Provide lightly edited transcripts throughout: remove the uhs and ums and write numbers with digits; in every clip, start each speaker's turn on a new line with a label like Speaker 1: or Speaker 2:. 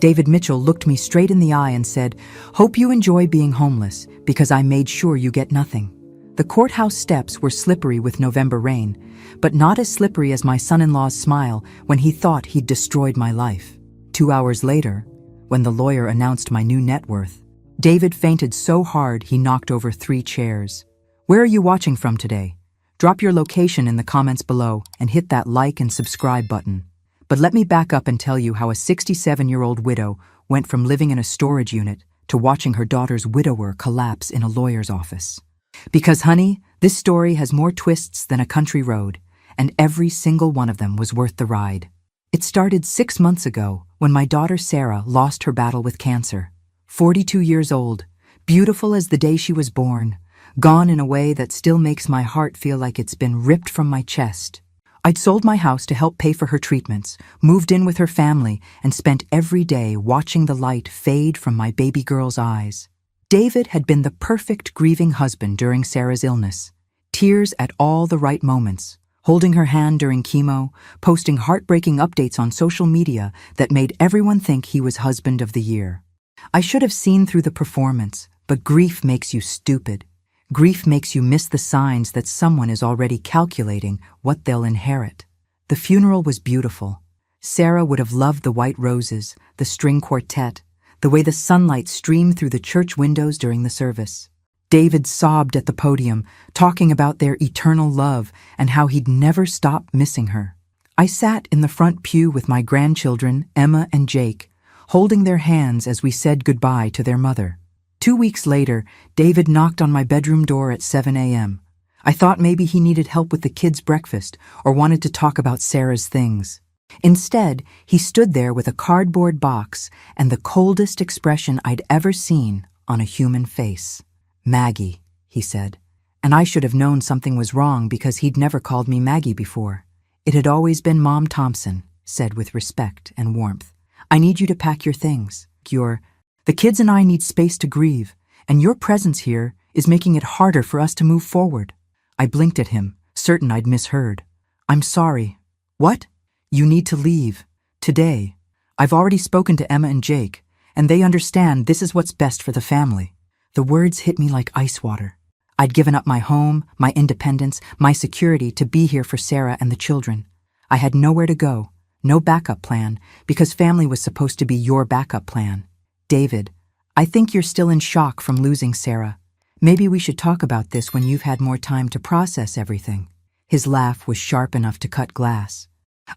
Speaker 1: David Mitchell looked me straight in the eye and said, "Hope you enjoy being homeless, because I made sure you get nothing." The courthouse steps were slippery with November rain, but not as slippery as my son-in-law's smile when he thought he'd destroyed my life. 2 hours later, when the lawyer announced my new net worth, David fainted so hard he knocked over 3 chairs. Where are you watching from today? Drop your location in the comments below and hit that like and subscribe button. But let me back up and tell you how a 67-year-old widow went from living in a storage unit to watching her daughter's widower collapse in a lawyer's office. Because, honey, this story has more twists than a country road, and every single one of them was worth the ride. It started 6 months ago when my daughter Sarah lost her battle with cancer. 42 years old, beautiful as the day she was born, gone in a way that still makes my heart feel like it's been ripped from my chest. I'd sold my house to help pay for her treatments, moved in with her family, and spent every day watching the light fade from my baby girl's eyes. David had been the perfect grieving husband during Sarah's illness. Tears at all the right moments, holding her hand during chemo, posting heartbreaking updates on social media that made everyone think he was husband of the year. I should have seen through the performance, but grief makes you stupid. Grief makes you miss the signs that someone is already calculating what they'll inherit. The funeral was beautiful. Sarah would have loved the white roses, the string quartet, the way the sunlight streamed through the church windows during the service. David sobbed at the podium, talking about their eternal love and how he'd never stop missing her. I sat in the front pew with my grandchildren, Emma and Jake, holding their hands as we said goodbye to their mother. 2 weeks later, David knocked on my bedroom door at 7 a.m. I thought maybe he needed help with the kids' breakfast or wanted to talk about Sarah's things. Instead, he stood there with a cardboard box and the coldest expression I'd ever seen on a human face. "Maggie," he said. And I should have known something was wrong because he'd never called me Maggie before. It had always been Mom Thompson, said with respect and warmth. "I need you to pack your things. The kids and I need space to grieve, and your presence here is making it harder for us to move forward." I blinked at him, certain I'd misheard. "I'm sorry." "What?" "You need to leave. Today. I've already spoken to Emma and Jake, and they understand this is what's best for the family." The words hit me like ice water. I'd given up my home, my independence, my security to be here for Sarah and the children. I had nowhere to go, no backup plan, because family was supposed to be your backup plan. "David, I think you're still in shock from losing Sarah. Maybe we should talk about this when you've had more time to process everything." His laugh was sharp enough to cut glass.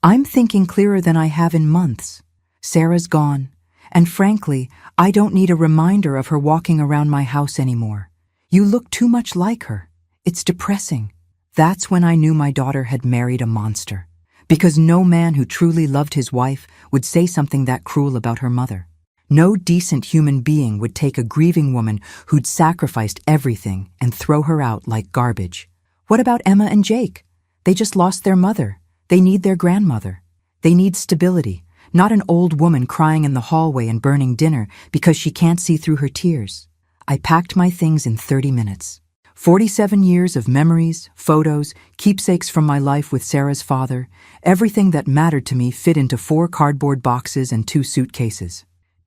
Speaker 1: "I'm thinking clearer than I have in months. Sarah's gone, and frankly, I don't need a reminder of her walking around my house anymore. You look too much like her. It's depressing." That's when I knew my daughter had married a monster, because no man who truly loved his wife would say something that cruel about her mother. No decent human being would take a grieving woman who'd sacrificed everything and throw her out like garbage. What about Emma and Jake? They just lost their mother. They need their grandmother. They need stability, not an old woman crying in the hallway and burning dinner because she can't see through her tears. I packed my things in 30 minutes. 47 years of memories, photos, keepsakes from my life with Sarah's father, everything that mattered to me fit into 4 cardboard boxes and 2 suitcases.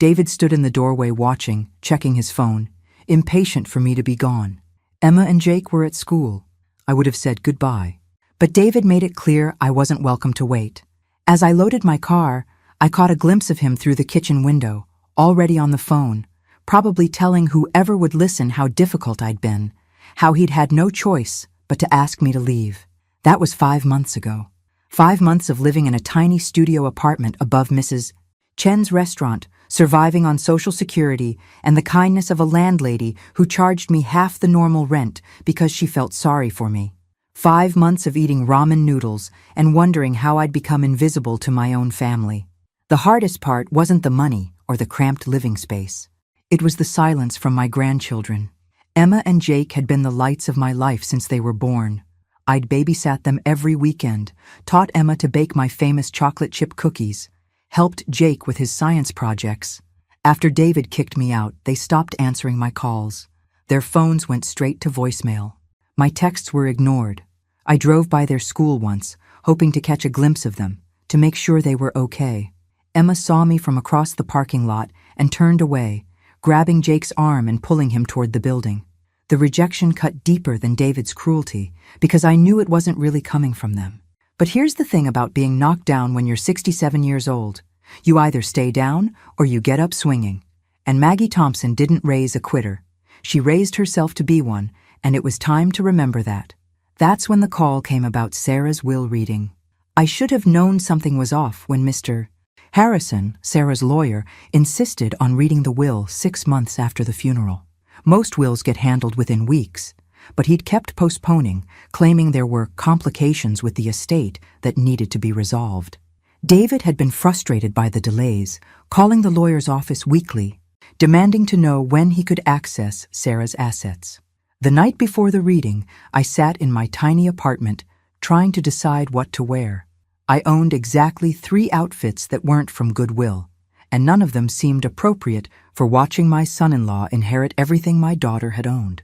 Speaker 1: David stood in the doorway watching, checking his phone, impatient for me to be gone. Emma and Jake were at school. I would have said goodbye. But David made it clear I wasn't welcome to wait. As I loaded my car, I caught a glimpse of him through the kitchen window, already on the phone, probably telling whoever would listen how difficult I'd been, how he'd had no choice but to ask me to leave. That was 5 months ago. 5 months of living in a tiny studio apartment above Mrs. Chen's restaurant, surviving on Social Security and the kindness of a landlady who charged me half the normal rent because she felt sorry for me. 5 months of eating ramen noodles and wondering how I'd become invisible to my own family. The hardest part wasn't the money or the cramped living space. It was the silence from my grandchildren. Emma and Jake had been the lights of my life since they were born. I'd babysat them every weekend, taught Emma to bake my famous chocolate chip cookies, helped Jake with his science projects. After David kicked me out, they stopped answering my calls. Their phones went straight to voicemail. My texts were ignored. I drove by their school once, hoping to catch a glimpse of them, to make sure they were okay. Emma saw me from across the parking lot and turned away, grabbing Jake's arm and pulling him toward the building. The rejection cut deeper than David's cruelty, because I knew it wasn't really coming from them. But here's the thing about being knocked down when you're 67 years old. You either stay down or you get up swinging. And Maggie Thompson didn't raise a quitter. She raised herself to be one, and it was time to remember that. That's when the call came about Sarah's will reading. I should have known something was off when Mr. Harrison, Sarah's lawyer, insisted on reading the will 6 months after the funeral. Most wills get handled within weeks, but he'd kept postponing, claiming there were complications with the estate that needed to be resolved. David had been frustrated by the delays, calling the lawyer's office weekly, demanding to know when he could access Sarah's assets. The night before the reading, I sat in my tiny apartment, trying to decide what to wear. I owned exactly 3 outfits that weren't from Goodwill, and none of them seemed appropriate for watching my son-in-law inherit everything my daughter had owned.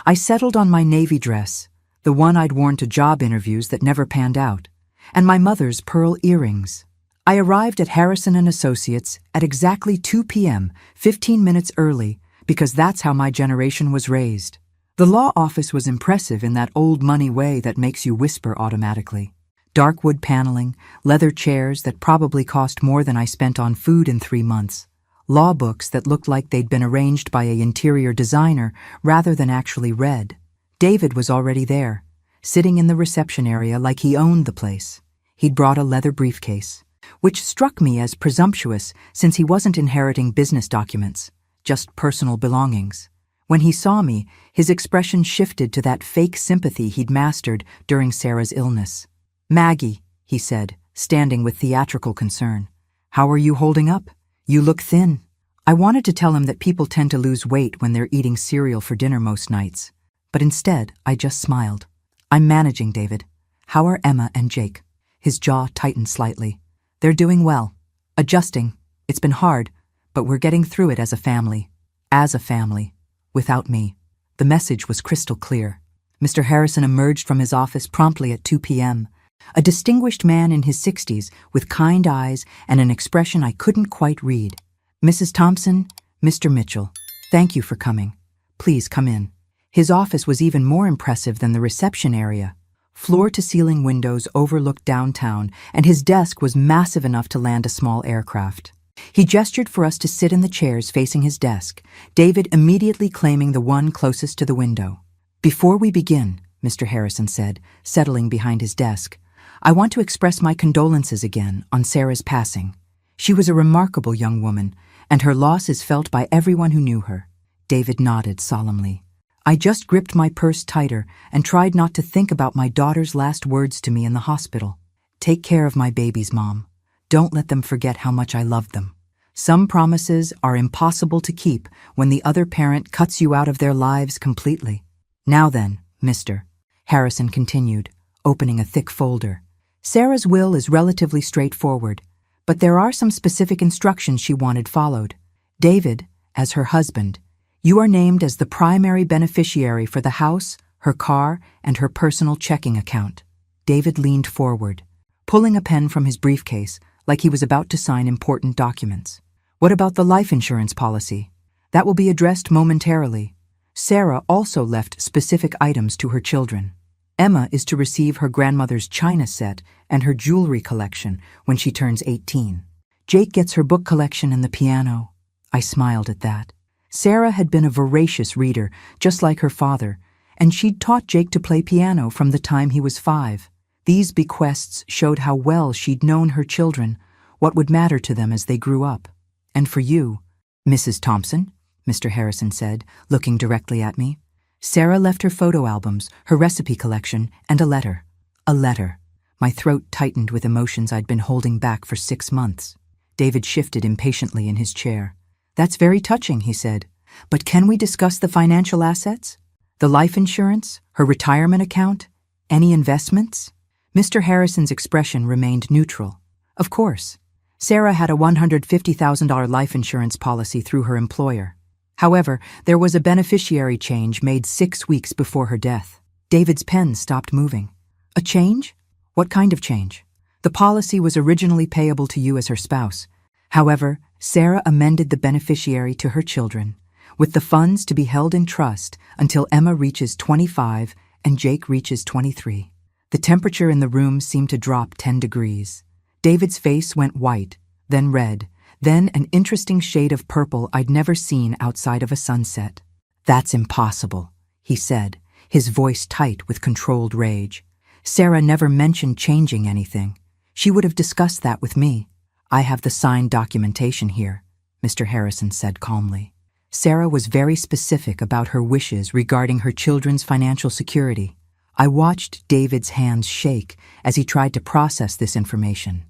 Speaker 1: I settled on my navy dress, the one I'd worn to job interviews that never panned out, and my mother's pearl earrings. I arrived at Harrison & Associates at exactly 2 p.m., 15 minutes early, because that's how my generation was raised. The law office was impressive in that old money way that makes you whisper automatically. Dark wood paneling, leather chairs that probably cost more than I spent on food in 3 months, law books that looked like they'd been arranged by an interior designer rather than actually read. David was already there, sitting in the reception area like he owned the place. He'd brought a leather briefcase, which struck me as presumptuous since he wasn't inheriting business documents, just personal belongings. When he saw me, his expression shifted to that fake sympathy he'd mastered during Sarah's illness. "Maggie," he said, standing with theatrical concern. "How are you holding up? You look thin." I wanted to tell him that people tend to lose weight when they're eating cereal for dinner most nights, but instead I just smiled. "I'm managing, David. How are Emma and Jake?" His jaw tightened slightly. "They're doing well. Adjusting. It's been hard, but we're getting through it as a family. As a family. Without me." The message was crystal clear. Mr. Harrison emerged from his office promptly at 2 p.m., a distinguished man in his 60s with kind eyes and an expression I couldn't quite read. "Mrs. Thompson, Mr. Mitchell, thank you for coming. Please come in." His office was even more impressive than the reception area. Floor-to-ceiling windows overlooked downtown, and his desk was massive enough to land a small aircraft. He gestured for us to sit in the chairs facing his desk, David immediately claiming the one closest to the window. "Before we begin," Mr. Harrison said, settling behind his desk, "I want to express my condolences again on Sarah's passing. She was a remarkable young woman, and her loss is felt by everyone who knew her." David nodded solemnly. I just gripped my purse tighter and tried not to think about my daughter's last words to me in the hospital. "Take care of my babies, Mom. Don't let them forget how much I loved them. Some promises are impossible to keep when the other parent cuts you out of their lives completely." "Now then, Mr. Harrison continued, opening a thick folder. "Sarah's will is relatively straightforward, but there are some specific instructions she wanted followed. David, as her husband, you are named as the primary beneficiary for the house, her car, and her personal checking account." David leaned forward, pulling a pen from his briefcase like he was about to sign important documents. "What about the life insurance policy? That will be addressed momentarily. Sarah also left specific items to her children. Emma is to receive her grandmother's china set and her jewelry collection when she turns 18. Jake gets her book collection and the piano." I smiled at that. Sarah had been a voracious reader, just like her father, and she'd taught Jake to play piano from the time he was 5. These bequests showed how well she'd known her children, what would matter to them as they grew up. "And for you, Mrs. Thompson," Mr. Harrison said, looking directly at me. "Sarah left her photo albums, her recipe collection, and a letter." A letter. My throat tightened with emotions I'd been holding back for 6 months. David shifted impatiently in his chair. "That's very touching," he said. "But can we discuss the financial assets? The life insurance, her retirement account, any investments?" Mr. Harrison's expression remained neutral. "Of course. Sarah had a $150,000 life insurance policy through her employer. However, there was a beneficiary change made 6 weeks before her death." David's pen stopped moving. "A change? What kind of change?" "The policy was originally payable to you as her spouse, However, Sarah amended the beneficiary to her children, with the funds to be held in trust until Emma reaches 25 and Jake reaches 23. The temperature in the room seemed to drop 10 degrees. David's face went white, then red, then an interesting shade of purple I'd never seen outside of a sunset. "That's impossible," he said, his voice tight with controlled rage. "Sarah never mentioned changing anything. She would have discussed that with me." "I have the signed documentation here," Mr. Harrison said calmly. Sarah was very specific about her wishes regarding her children's financial security. I watched David's hands shake as he tried to process this information.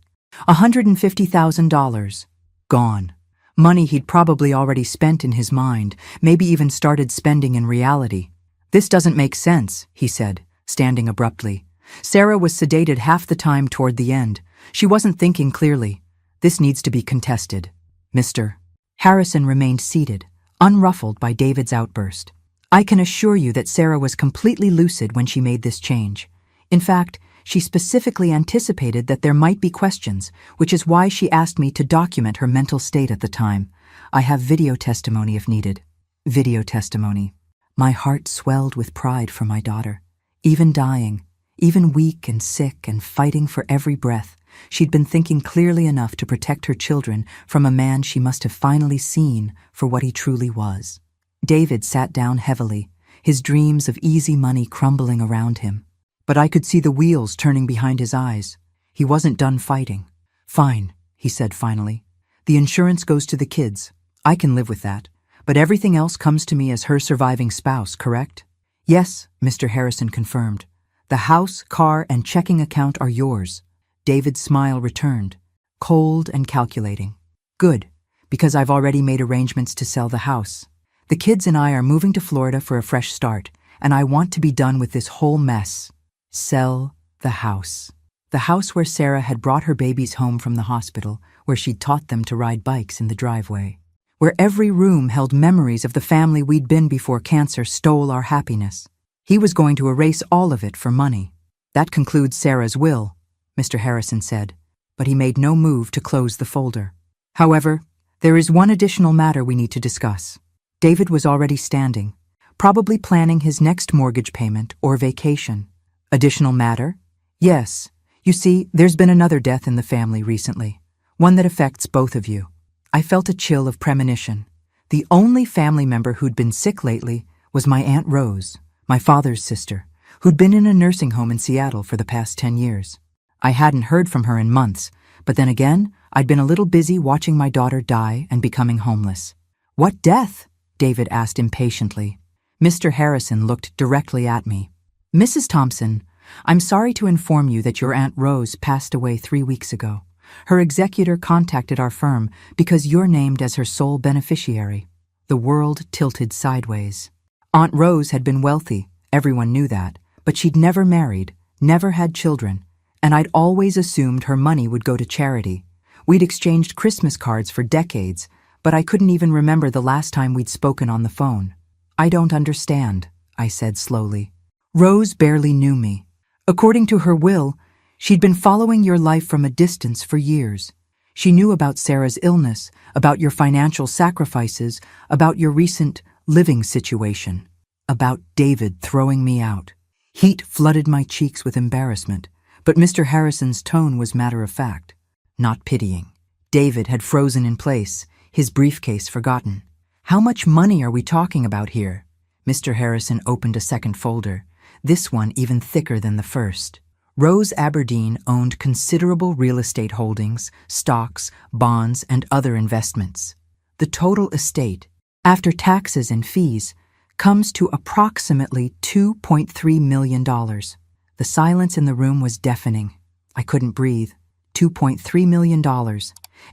Speaker 1: $150,000. Gone. Money he'd probably already spent in his mind, maybe even started spending in reality. "This doesn't make sense," he said, standing abruptly. Sarah was sedated half the time toward the end. She wasn't thinking clearly. "This needs to be contested." Mr. Harrison remained seated, unruffled by David's outburst. "I can assure you that Sarah was completely lucid when she made this change. In fact, she specifically anticipated that there might be questions, which is why she asked me to document her mental state at the time. I have video testimony if needed." Video testimony. My heart swelled with pride for my daughter. Even dying, even weak and sick and fighting for every breath, she'd been thinking clearly enough to protect her children from a man she must have finally seen for what he truly was. David sat down heavily, his dreams of easy money crumbling around him. But I could see the wheels turning behind his eyes. He wasn't done fighting. "Fine," he said finally. "The insurance goes to the kids. I can live with that. But everything else comes to me as her surviving spouse, correct?" "Yes," Mr. Harrison confirmed. "The house, car, and checking account are yours." David's smile returned, cold and calculating. "Good, because I've already made arrangements to sell the house. The kids and I are moving to Florida for a fresh start, and I want to be done with this whole mess." Sell the house. The house where Sarah had brought her babies home from the hospital, where she'd taught them to ride bikes in the driveway, where every room held memories of the family we'd been before cancer stole our happiness. He was going to erase all of it for money. "That concludes Sarah's will," Mr. Harrison said, but he made no move to close the folder. "However, there is one additional matter we need to discuss." David was already standing, probably planning his next mortgage payment or vacation. "Additional matter?" "Yes. You see, there's been another death in the family recently, one that affects both of you." I felt a chill of premonition. The only family member who'd been sick lately was my Aunt Rose, my father's sister, who'd been in a nursing home in Seattle for the past 10 years. I hadn't heard from her in months, but then again, I'd been a little busy watching my daughter die and becoming homeless. "What death?" David asked impatiently. Mr. Harrison looked directly at me. "Mrs. Thompson, I'm sorry to inform you that your Aunt Rose passed away 3 weeks ago. Her executor contacted our firm because you're named as her sole beneficiary." The world tilted sideways. Aunt Rose had been wealthy, everyone knew that, but she'd never married, never had children, and I'd always assumed her money would go to charity. We'd exchanged Christmas cards for decades, but I couldn't even remember the last time we'd spoken on the phone. "I don't understand," I said slowly. "Rose barely knew me. According to her will, she'd been following your life from a distance for years. She knew about Sarah's illness, about your financial sacrifices, about your recent living situation, about David throwing me out." Heat flooded my cheeks with embarrassment, but Mr. Harrison's tone was matter-of-fact, not pitying. David had frozen in place, his briefcase forgotten. "How much money are we talking about here?" Mr. Harrison opened a second folder, this one even thicker than the first. Rose Aberdeen owned considerable real estate holdings, stocks, bonds, and other investments. The total estate, after taxes and fees, comes to approximately $2.3 million. The silence in the room was deafening. I couldn't breathe. $2.3 million,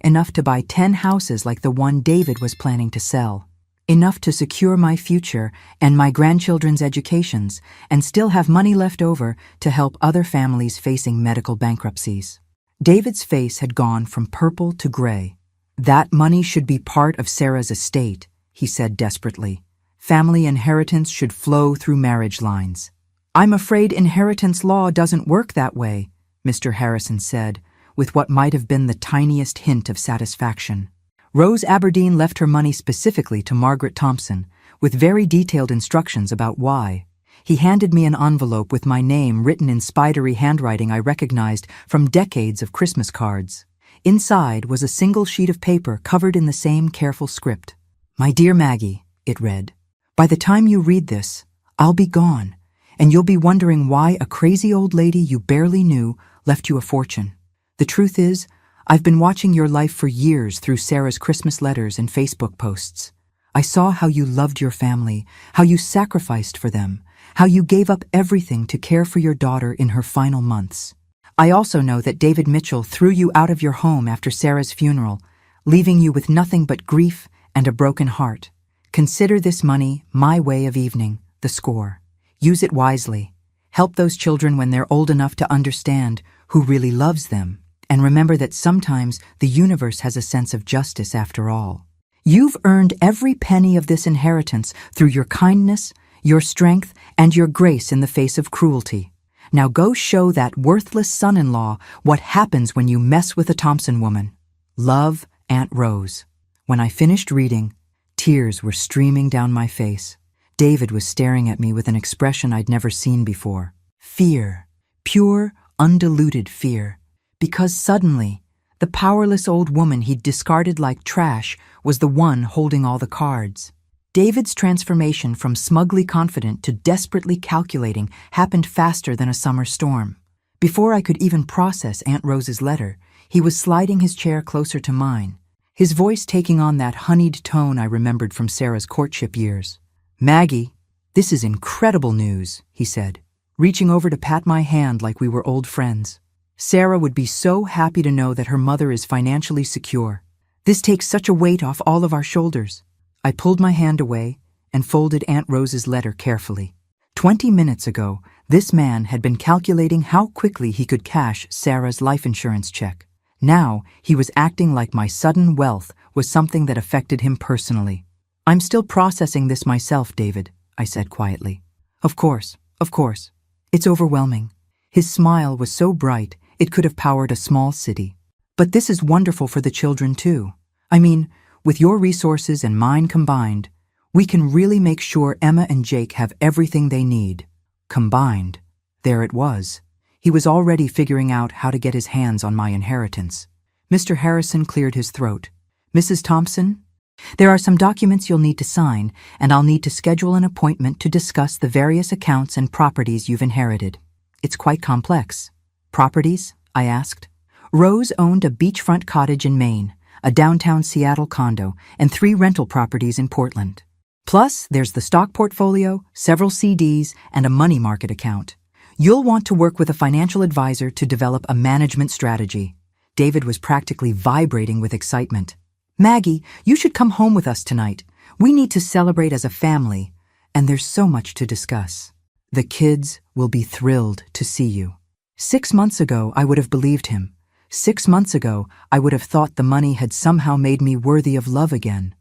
Speaker 1: enough to buy 10 houses like the one David was planning to sell. Enough to secure my future and my grandchildren's educations, and still have money left over to help other families facing medical bankruptcies. David's face had gone from purple to gray. "That money should be part of Sarah's estate," he said desperately. "Family inheritance should flow through marriage lines." "I'm afraid inheritance law doesn't work that way," Mr. Harrison said, with what might have been the tiniest hint of satisfaction. Rose Aberdeen left her money specifically to Margaret Thompson, with very detailed instructions about why. He handed me an envelope with my name written in spidery handwriting I recognized from decades of Christmas cards. Inside was a single sheet of paper covered in the same careful script. "My dear Maggie," it read, "by the time you read this, I'll be gone, and you'll be wondering why a crazy old lady you barely knew left you a fortune. The truth is, I've been watching your life for years through Sarah's Christmas letters and Facebook posts. I saw how you loved your family, how you sacrificed for them, how you gave up everything to care for your daughter in her final months. I also know that David Mitchell threw you out of your home after Sarah's funeral, leaving you with nothing but grief and a broken heart. Consider this money my way of evening the score. Use it wisely. Help those children when they're old enough to understand who really loves them, and remember that sometimes the universe has a sense of justice after all. You've earned every penny of this inheritance through your kindness, your strength, and your grace in the face of cruelty. Now go show that worthless son-in-law what happens when you mess with a Thompson woman. Love, Aunt Rose." When I finished reading, tears were streaming down my face. David was staring at me with an expression I'd never seen before. Fear. Pure, undiluted fear. Because suddenly, the powerless old woman he'd discarded like trash was the one holding all the cards. David's transformation from smugly confident to desperately calculating happened faster than a summer storm. Before I could even process Aunt Rose's letter, he was sliding his chair closer to mine, his voice taking on that honeyed tone I remembered from Sarah's courtship years. "Maggie, this is incredible news," he said, reaching over to pat my hand like we were old friends. "Sarah would be so happy to know that her mother is financially secure. This takes such a weight off all of our shoulders." I pulled my hand away and folded Aunt Rose's letter carefully. 20 minutes ago, this man had been calculating how quickly he could cash Sarah's life insurance check. Now, he was acting like my sudden wealth was something that affected him personally. "I'm still processing this myself, David," I said quietly. Of course. It's overwhelming." His smile was so bright it could have powered a small city. "But this is wonderful for the children, too. I mean, with your resources and mine combined, we can really make sure Emma and Jake have everything they need." Combined. There it was. He was already figuring out how to get his hands on my inheritance. Mr. Harrison cleared his throat. "Mrs. Thompson, there are some documents you'll need to sign, and I'll need to schedule an appointment to discuss the various accounts and properties you've inherited. It's quite complex." "Properties?" I asked. Rose owned a beachfront cottage in Maine, a downtown Seattle condo, and 3 rental properties in Portland. Plus, there's the stock portfolio, several CDs, and a money market account. You'll want to work with a financial advisor to develop a management strategy. David was practically vibrating with excitement. "Maggie, you should come home with us tonight. We need to celebrate as a family, and there's so much to discuss. The kids will be thrilled to see you." 6 months ago, I would have believed him. 6 months ago, I would have thought the money had somehow made me worthy of love again.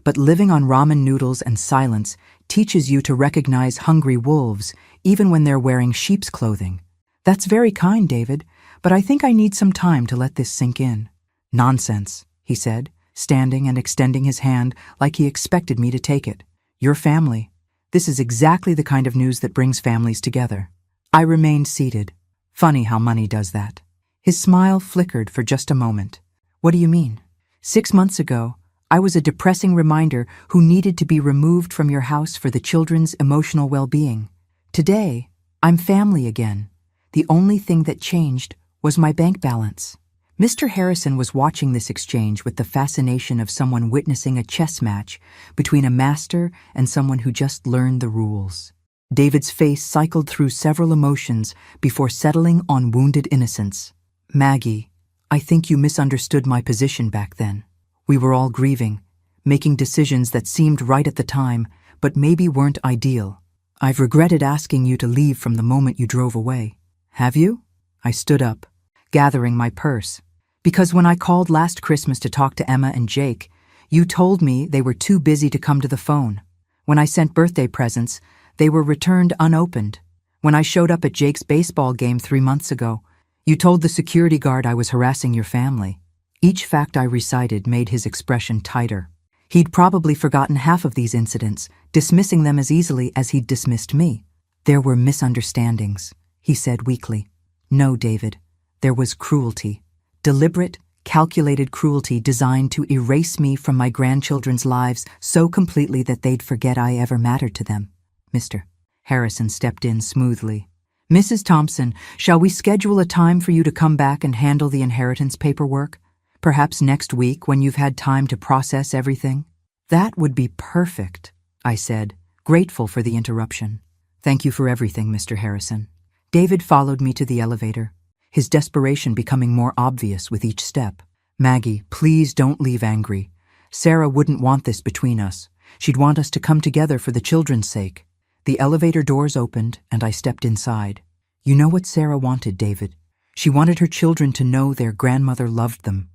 Speaker 1: But living on ramen noodles and silence teaches you to recognize hungry wolves even when they're wearing sheep's clothing. "That's very kind, David, but I think I need some time to let this sink in." "Nonsense," he said, standing and extending his hand like he expected me to take it. "Your family. This is exactly the kind of news that brings families together." I remained seated. Funny how money does that. His smile flickered for just a moment. "What do you mean?" 6 months ago, I was a depressing reminder who needed to be removed from your house for the children's emotional well-being. Today, I'm family again. The only thing that changed was my bank balance. Mr. Harrison was watching this exchange with the fascination of someone witnessing a chess match between a master and someone who just learned the rules. David's face cycled through several emotions before settling on wounded innocence. "Maggie, I think you misunderstood my position back then. We were all grieving, making decisions that seemed right at the time, but maybe weren't ideal. I've regretted asking you to leave from the moment you drove away." "Have you?" I stood up, gathering my purse. "Because when I called last Christmas to talk to Emma and Jake, you told me they were too busy to come to the phone. When I sent birthday presents, they were returned unopened. When I showed up at Jake's baseball game 3 months ago, You told the security guard I was harassing your family. Each fact I recited made his expression tighter. He'd probably forgotten half of these incidents, dismissing them as easily as he'd dismissed me. There were misunderstandings, he said weakly. No, David. There was cruelty. Deliberate, calculated cruelty designed to erase me from my grandchildren's lives so completely that they'd forget I ever mattered to them. Mr. Harrison stepped in smoothly. Mrs. Thompson, shall we schedule a time for you to come back and handle the inheritance paperwork? Perhaps next week when you've had time to process everything? That would be perfect, I said, grateful for the interruption. Thank you for everything, Mr. Harrison. David followed me to the elevator, his desperation becoming more obvious with each step. Maggie, please don't leave angry. Sarah wouldn't want this between us. She'd want us to come together for the children's sake. The elevator doors opened, and I stepped inside. You know what Sarah wanted, David? She wanted her children to know their grandmother loved them.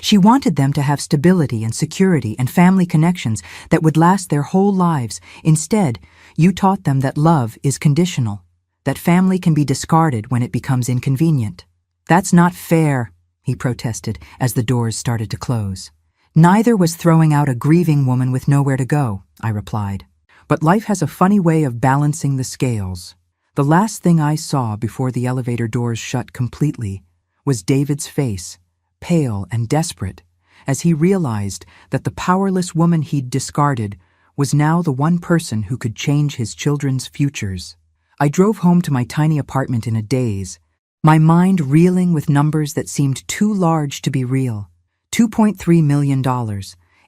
Speaker 1: She wanted them to have stability and security and family connections that would last their whole lives. Instead, you taught them that love is conditional, that family can be discarded when it becomes inconvenient. That's not fair, he protested as the doors started to close. Neither was throwing out a grieving woman with nowhere to go, I replied. But life has a funny way of balancing the scales. The last thing I saw before the elevator doors shut completely was David's face, pale and desperate, as he realized that the powerless woman he'd discarded was now the one person who could change his children's futures. I drove home to my tiny apartment in a daze, my mind reeling with numbers that seemed too large to be real. $2.3 million,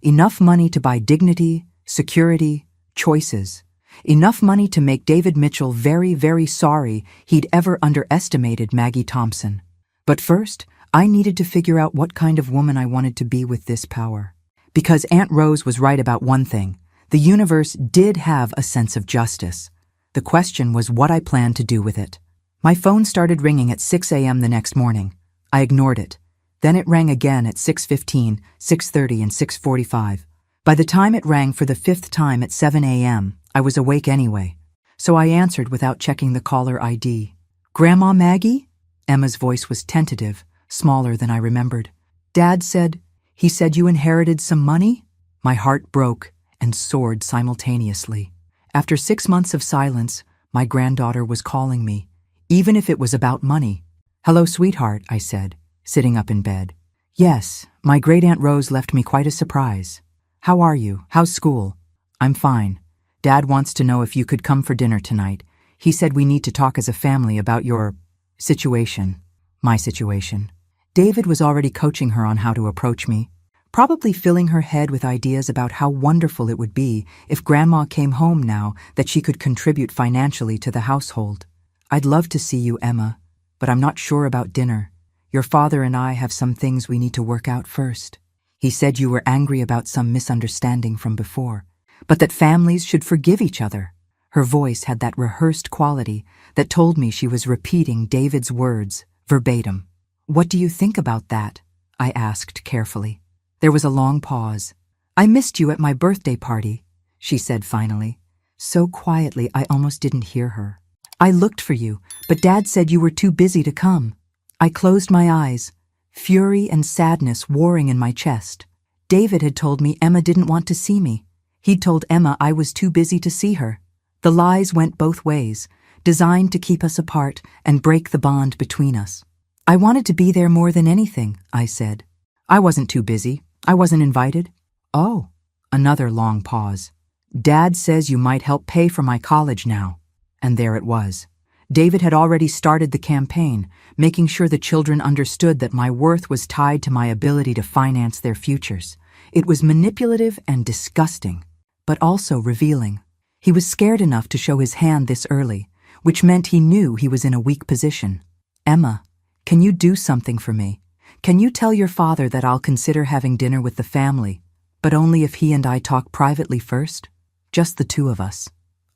Speaker 1: enough money to buy dignity, security, choices. Enough money to make David Mitchell very, very sorry he'd ever underestimated Maggie Thompson. But first, I needed to figure out what kind of woman I wanted to be with this power. Because Aunt Rose was right about one thing. The universe did have a sense of justice. The question was what I planned to do with it. My phone started ringing at 6 a.m. the next morning. I ignored it. Then it rang again at 6:15, 6:30, and 6:45. By the time it rang for the fifth time at 7 a.m., I was awake anyway. So I answered without checking the caller ID. Grandma Maggie? Emma's voice was tentative, smaller than I remembered. Dad said, he said you inherited some money? My heart broke and soared simultaneously. After 6 months of silence, my granddaughter was calling me, even if it was about money. Hello, sweetheart, I said, sitting up in bed. Yes, my great-aunt Rose left me quite a surprise. How are you? How's school? I'm fine. Dad wants to know if you could come for dinner tonight. He said we need to talk as a family about your situation. My situation. David was already coaching her on how to approach me, probably filling her head with ideas about how wonderful it would be if Grandma came home now that she could contribute financially to the household. I'd love to see you, Emma, but I'm not sure about dinner. Your father and I have some things we need to work out first. He said you were angry about some misunderstanding from before, but that families should forgive each other. Her voice had that rehearsed quality that told me she was repeating David's words verbatim. What do you think about that? I asked carefully. There was a long pause. I missed you at my birthday party, she said finally. So quietly I almost didn't hear her. I looked for you, but Dad said you were too busy to come. I closed my eyes, fury and sadness warring in my chest. David had told me Emma didn't want to see me. He'd told Emma I was too busy to see her. The lies went both ways, designed to keep us apart and break the bond between us. I wanted to be there more than anything, I said. I wasn't too busy. I wasn't invited. Oh, another long pause. Dad says you might help pay for my college now. And there it was. David had already started the campaign, making sure the children understood that my worth was tied to my ability to finance their futures. It was manipulative and disgusting, but also revealing. He was scared enough to show his hand this early, which meant he knew he was in a weak position. Emma, can you do something for me? Can you tell your father that I'll consider having dinner with the family, but only if he and I talk privately first? Just the two of us.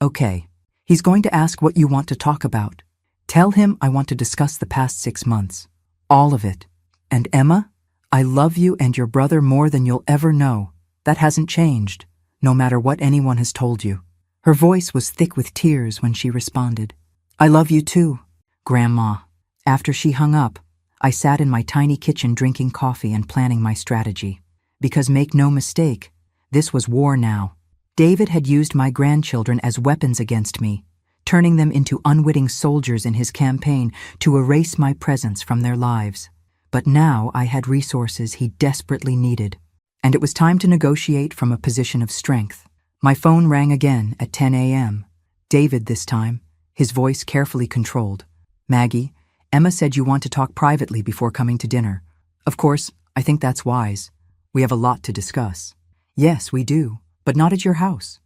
Speaker 1: Okay. He's going to ask what you want to talk about. Tell him I want to discuss the past 6 months. All of it. And Emma, I love you and your brother more than you'll ever know. That hasn't changed, no matter what anyone has told you. Her voice was thick with tears when she responded. I love you too, Grandma. After she hung up, I sat in my tiny kitchen drinking coffee and planning my strategy. Because make no mistake, this was war now. David had used my grandchildren as weapons against me, turning them into unwitting soldiers in his campaign to erase my presence from their lives. But now I had resources he desperately needed, and it was time to negotiate from a position of strength. My phone rang again at 10 a.m. David this time, his voice carefully controlled. "Maggie, Emma said you want to talk privately before coming to dinner. Of course, I think that's wise. We have a lot to discuss." "Yes, we do, but not at your house.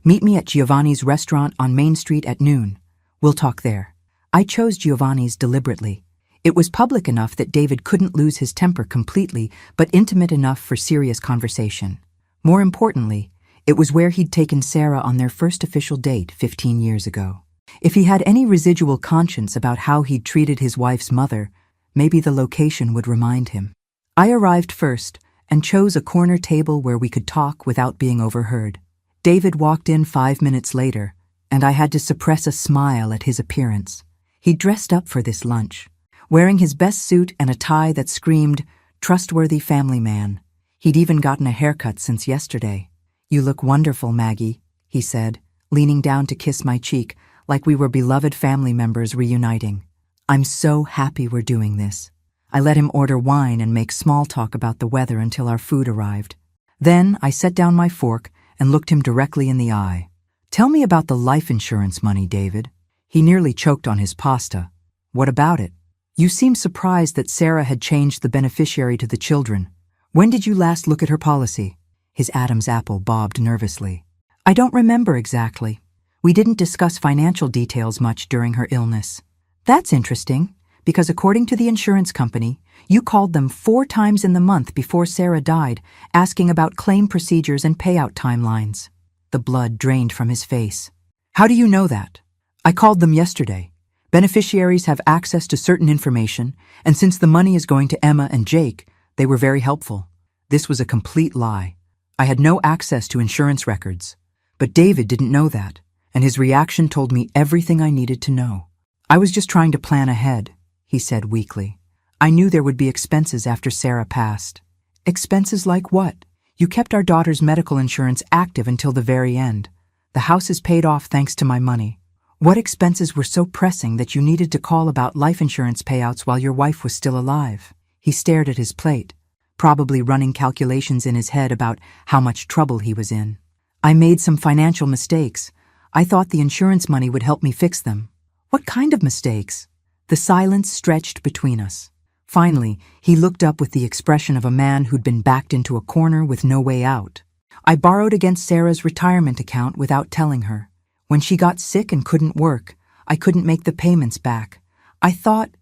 Speaker 1: Meet me at Giovanni's restaurant on Main Street at noon. We'll talk there." I chose Giovanni's deliberately. It was public enough that David couldn't lose his temper completely, but intimate enough for serious conversation. More importantly, it was where he'd taken Sarah on their first official date 15 years ago. If he had any residual conscience about how he'd treated his wife's mother, maybe the location would remind him. I arrived first and chose a corner table where we could talk without being overheard. David walked in 5 minutes later, and I had to suppress a smile at his appearance. He'd dressed up for this lunch, wearing his best suit and a tie that screamed, "Trustworthy family man." He'd even gotten a haircut since yesterday. "You look wonderful, Maggie," he said, leaning down to kiss my cheek, like we were beloved family members reuniting. "I'm so happy we're doing this." I let him order wine and make small talk about the weather until our food arrived. Then I set down my fork and looked him directly in the eye. "Tell me about the life insurance money, David." He nearly choked on his pasta. "What about it? You seemed surprised that Sarah had changed the beneficiary to the children. When did you last look at her policy?" His Adam's apple bobbed nervously. "I don't remember exactly. We didn't discuss financial details much during her illness." "That's interesting, because according to the insurance company, you called them 4 times in the month before Sarah died, asking about claim procedures and payout timelines." The blood drained from his face. "How do you know that?" "I called them yesterday. Beneficiaries have access to certain information, and since the money is going to Emma and Jake, they were very helpful." This was a complete lie. I had no access to insurance records. But David didn't know that, and his reaction told me everything I needed to know. "I was just trying to plan ahead," he said weakly. "I knew there would be expenses after Sarah passed." "Expenses like what?" "You kept our daughter's medical insurance active until the very end. The house is paid off thanks to my money. What expenses were so pressing that you needed to call about life insurance payouts while your wife was still alive?" He stared at his plate, probably running calculations in his head about how much trouble he was in. "I made some financial mistakes. I thought the insurance money would help me fix them." "What kind of mistakes?" The silence stretched between us. Finally, he looked up with the expression of a man who'd been backed into a corner with no way out. "I borrowed against Sarah's retirement account without telling her. When she got sick and couldn't work, I couldn't make the payments back. I thought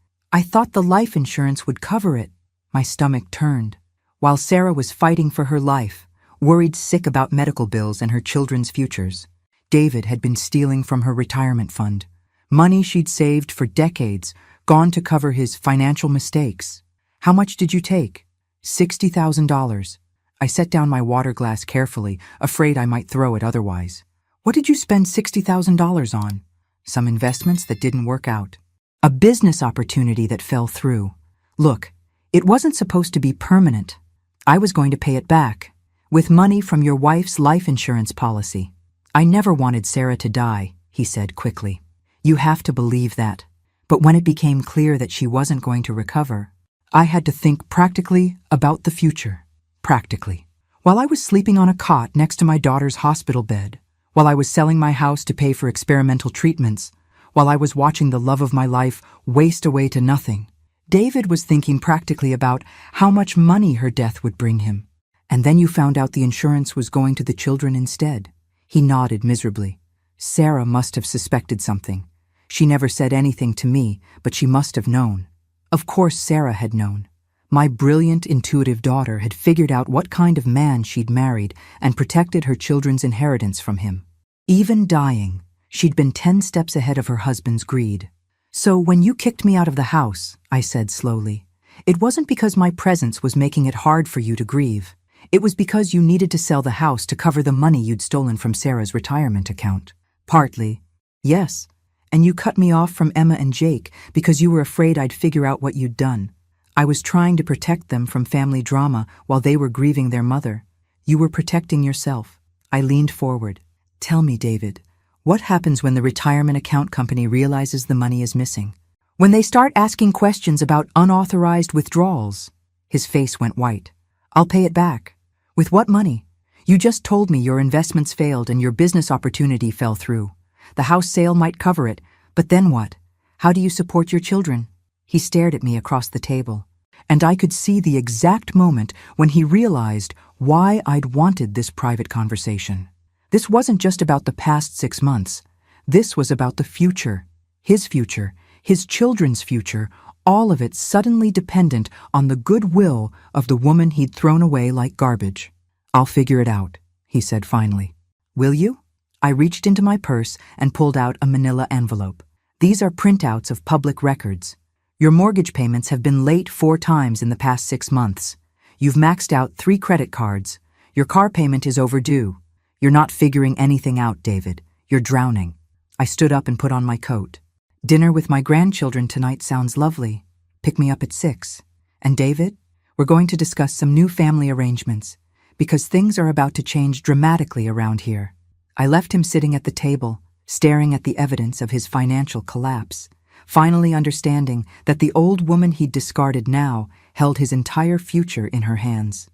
Speaker 1: the life insurance would cover it." My stomach turned. While Sarah was fighting for her life, worried sick about medical bills and her children's futures, David had been stealing from her retirement fund. Money she'd saved for decades, gone to cover his financial mistakes. "How much did you take?" $60,000. I set down my water glass carefully, afraid I might throw it otherwise. "What did you spend $60,000 on?" "Some investments that didn't work out. A business opportunity that fell through. Look, it wasn't supposed to be permanent. I was going to pay it back, with money from your wife's life insurance policy." "I never wanted Sarah to die," he said quickly. "You have to believe that. But when it became clear that she wasn't going to recover, I had to think practically about the future. Practically. While I was sleeping on a cot next to my daughter's hospital bed, while I was selling my house to pay for experimental treatments, while I was watching the love of my life waste away to nothing, David was thinking practically about how much money her death would bring him. And then you found out the insurance was going to the children instead." He nodded miserably. "Sarah must have suspected something. She never said anything to me, but she must have known." Of course Sarah had known. My brilliant, intuitive daughter had figured out what kind of man she'd married and protected her children's inheritance from him. Even dying, she'd been 10 steps ahead of her husband's greed. "So when you kicked me out of the house," I said slowly, "it wasn't because my presence was making it hard for you to grieve. It was because you needed to sell the house to cover the money you'd stolen from Sarah's retirement account." "Partly. Yes. And you cut me off from Emma and Jake because you were afraid I'd figure out what you'd done. I was trying to protect them from family drama while they were grieving their mother. You were protecting yourself. I leaned forward. Tell me, David, what happens when the retirement account company realizes the money is missing? When they start asking questions about unauthorized withdrawals? His face went white. I'll pay it back. With what money? You just told me your investments failed and your business opportunity fell through. The house sale might cover it, but then what? How do you support your children? He stared at me across the table, and I could see the exact moment when he realized why I'd wanted this private conversation. This wasn't just about the past 6 months. This was about the future, his children's future, all of it suddenly dependent on the goodwill of the woman he'd thrown away like garbage. I'll figure it out, he said finally. Will you? I reached into my purse and pulled out a manila envelope. These are printouts of public records. Your mortgage payments have been late 4 times in the past 6 months. You've maxed out 3 credit cards. Your car payment is overdue. You're not figuring anything out, David. You're drowning. I stood up and put on my coat. Dinner with my grandchildren tonight sounds lovely. Pick me up at 6. And David, we're going to discuss some new family arrangements, because things are about to change dramatically around here. I left him sitting at the table, staring at the evidence of his financial collapse, finally understanding that the old woman he'd discarded now held his entire future in her hands.